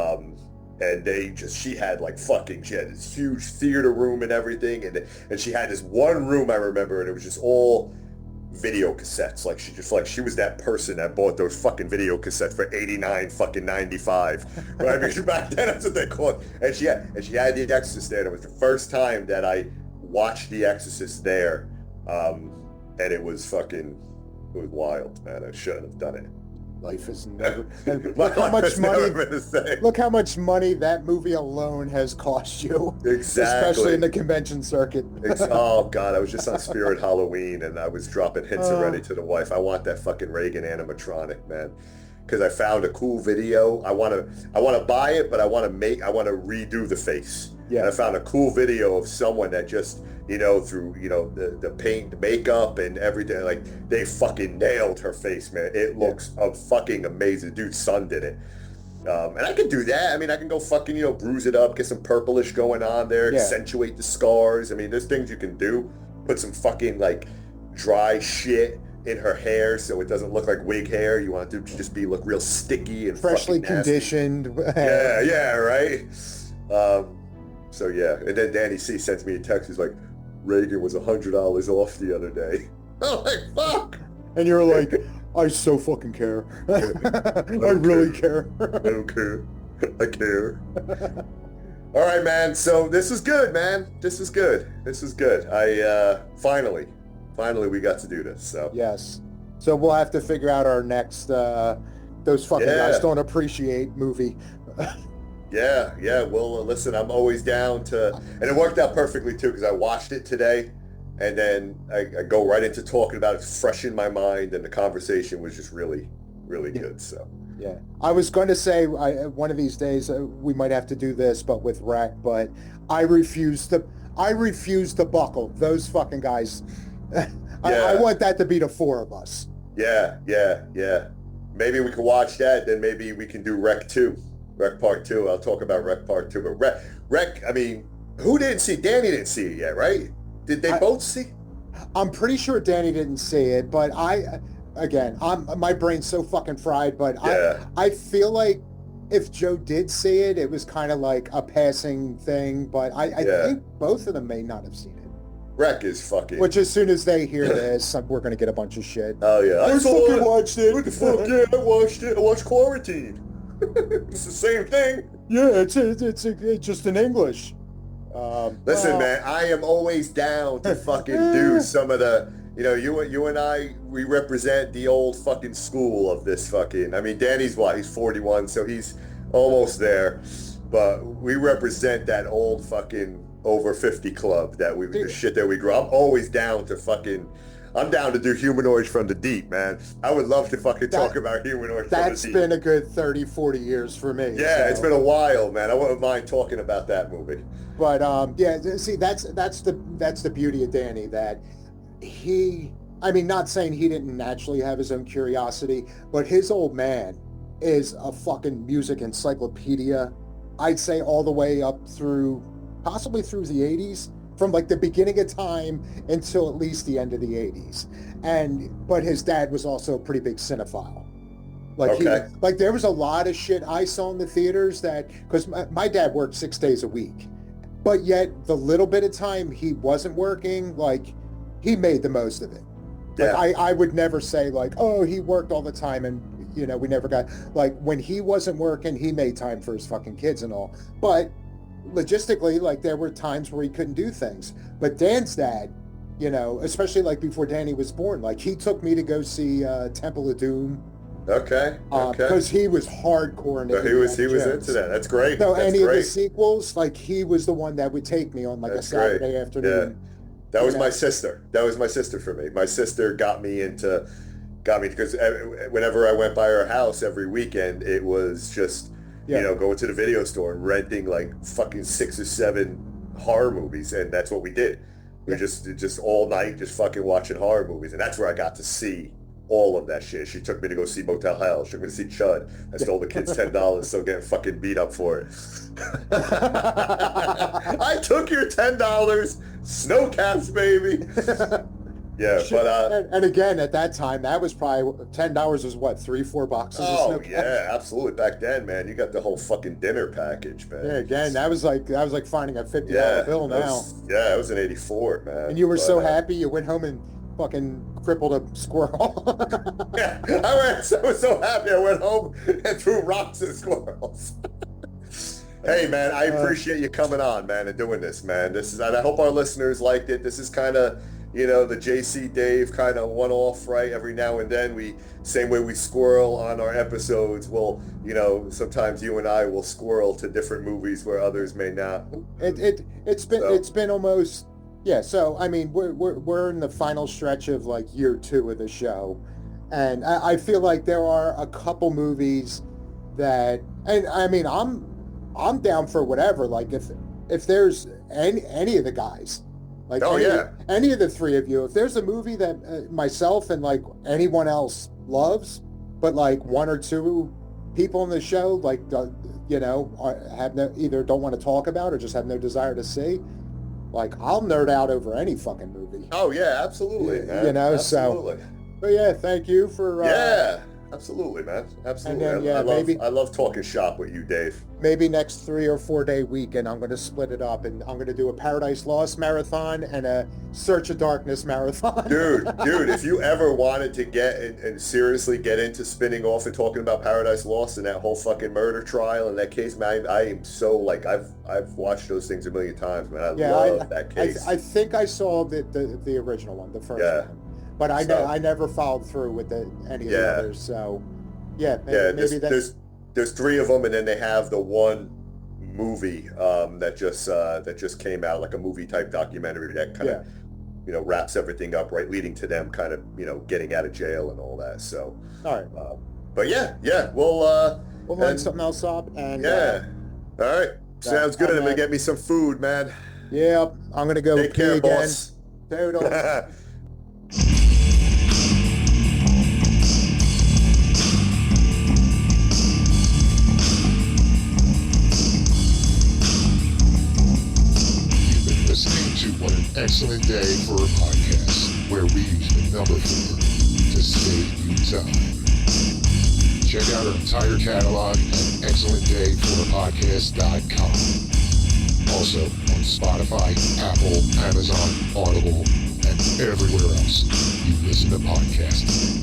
A: had this huge theater room and everything, and she had this one room I remember, and it was just all video cassettes. She was that person that bought those fucking video cassettes for $89.95, right? Because back then that's what they called. And she had The Exorcist there. And it was the first time that I watched The Exorcist there, and it was wild, man. I shouldn't have done it.
B: Life is never. Look how much money that movie alone has cost you.
A: Exactly.
B: Especially in the convention circuit.
A: Oh God, I was just on Spirit Halloween, and I was dropping hints already to the wife. I want that fucking Reagan animatronic, man, because I found a cool video. I want to buy it, but I want to redo the face. Yeah. And I found a cool video of someone that just, you know, through, you know, the paint, the makeup and everything, like, they fucking nailed her face, man. It looks fucking amazing. Dude's son did it. And I can do that. I mean, I can go fucking, you know, bruise it up, get some purplish going on there, accentuate the scars. I mean, there's things you can do. Put some fucking, like, dry shit in her hair so it doesn't look like wig hair. You want it to just look real sticky and
B: freshly
A: conditioned. Yeah, right? So yeah, and then Danny C sends me a text. He's like, Reagan was $100 off the other day. I'm like, fuck.
B: And you're like, I so fucking care. I really care.
A: I don't care. I care. All right, man. So this is good, man. This is good. I finally we got to do this. So
B: yes. So we'll have to figure out our next Those Fucking Guys Don't Appreciate movie.
A: Yeah. Well, listen, I'm always down to, and it worked out perfectly too, because I watched it today, and then I go right into talking about it, fresh in my mind, and the conversation was just really, really good. So
B: yeah, I was going to say one of these days we might have to do this, but with Rec. But I refuse to buckle. Those fucking guys. I want that to be the four of us. Yeah. Maybe we can watch that, then maybe we can do Rec 2. Rec Part 2. I'll talk about Rec Part 2. But Rec, I mean, who didn't see? Danny didn't see it yet, right? Did they both see? I'm pretty sure Danny didn't see it, but my brain's so fucking fried, but I feel like if Joe did see it, it was kind of like a passing thing, but I think both of them may not have seen it.
A: Rec is fucking...
B: Which as soon as they hear this, we're going to get a bunch of shit.
A: Oh, yeah.
B: I fucking watched it.
A: What the fuck? Yeah, I watched it. I watched Quarantine. It's the same thing.
B: Yeah, it's just in English.
A: Listen, man, I am always down to fucking do some of the, you know, you and I, we represent the old fucking school of this fucking, I mean, Danny's he's 41, so he's almost there, but we represent that old fucking over 50 club the shit that we grew up. I'm always down to fucking, I'm down to do Humanoids from the Deep, man. I would love to fucking talk about Humanoids from the Deep.
B: That's been a good 30, 40 years for me.
A: Yeah, so. It's been a while, man. I wouldn't mind talking about that movie.
B: But see, that's the beauty of Danny, that not saying he didn't naturally have his own curiosity, but his old man is a fucking music encyclopedia. I'd say all the way up possibly through the 80s. From like the beginning of time until at least the end of the 80s. But his dad was also a pretty big cinephile. There was a lot of shit I saw in the theaters because my dad worked 6 days a week, but yet the little bit of time he wasn't working, like, he made the most of it. Yeah. Like, I would never say like, oh, he worked all the time and, you know, we never got, like, when he wasn't working, he made time for his fucking kids and all. But logistically, like, there were times where he couldn't do things. But Dan's dad, you know, especially like before Danny was born, like, he took me to go see Temple of Doom.
A: Okay.
B: Because he was hardcore into
A: he was into that. That's great.
B: So any of the sequels, like, he was the one that would take me on like a Saturday afternoon.
A: Yeah. That was my sister. That was my sister for me. My sister got me because whenever I went by her house every weekend, it was just,
B: Yeah.
A: You know, going to the video store and renting like fucking 6 or 7 horror movies, and that's what we did. We just all night just fucking watching horror movies, and that's where I got to see all of that shit. She took me to go see Motel Hell. She took me to see Chud. I stole the kids $10, so getting fucking beat up for it. I took your $10, Snowcaps, baby. Yeah, but
B: and again, at that time, that was probably $10 was what, 3-4 boxes of Snowcaps?
A: Yeah, absolutely. Back then, man, you got the whole fucking dinner package, man.
B: Yeah, again, that was like finding a $50 bill now.
A: It was an 84, man.
B: And you were so happy you went home and fucking crippled a squirrel.
A: Yeah, I was so happy I went home and threw rocks at squirrels. Hey, man, I appreciate you coming on, man, and doing this, man. And I hope our listeners liked it. This is kind of, you know, the JC Dave kind of one-off, right? Every now and then, same way we squirrel on our episodes, we'll, you know, sometimes you and I will squirrel to different movies where others may not.
B: It's been almost, yeah. So I mean, we're in the final stretch of like year 2 of the show, and I feel like there are a couple movies that, and I mean, I'm down for whatever. Like if there's any of the guys. Like any of the 3 of you, if there's a movie that myself and like anyone else loves, but like 1 or 2 people in the show, like, you know, either don't want to talk about or just have no desire to see, like I'll nerd out over any fucking movie.
A: Oh yeah, absolutely, man.
B: You know,
A: absolutely.
B: But yeah, thank you for
A: absolutely, man. Absolutely.
B: And then,
A: I love talking shop with you, Dave.
B: Maybe next 3 or 4 day weekend, I'm going to split it up, and I'm going to do a Paradise Lost marathon and a Search of Darkness marathon.
A: Dude, if you ever wanted to get and seriously get into spinning off and talking about Paradise Lost and that whole fucking murder trial and that case, man, I am so like I've watched those things a million times, man. I love that case.
B: I think I saw the original one, the first one. But I never followed through with any of the others. So, maybe
A: there's 3 of them, and then they have the one movie that just came out, like a movie type documentary that kind of you know wraps everything up, right, leading to them kind of, you know, getting out of jail and all that. So,
B: all right.
A: But we'll
B: line something else up. And
A: all right, sounds good. I'm gonna get me some food, man.
B: Yeah, I'm gonna go
A: Take care,
B: again.
A: boss.
B: Toodles.
D: Listening to What an Excellent Day for a Podcast, where we use the number 4 to save you time. Check out our entire catalog at excellentdayforapodcast.com. Also on Spotify, Apple, Amazon, Audible, and everywhere else you listen to podcasts.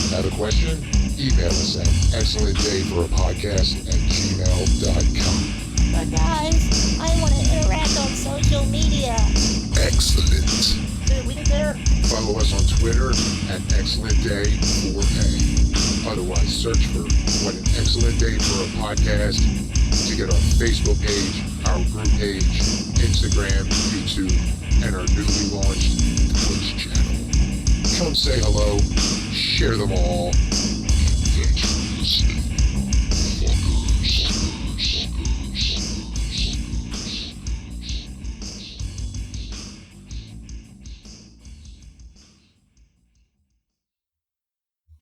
D: Have a question? Email us at excellentdayforapodcast@gmail.com.
G: But guys, I want to interact on social media.
D: Excellent.
G: Dude, we there?
D: Follow us on Twitter at ExcellentDay4A. Otherwise, search for What an Excellent Day for a Podcast to get our Facebook page, our group page, Instagram, YouTube, and our newly launched Twitch channel. Come say hello, share them all,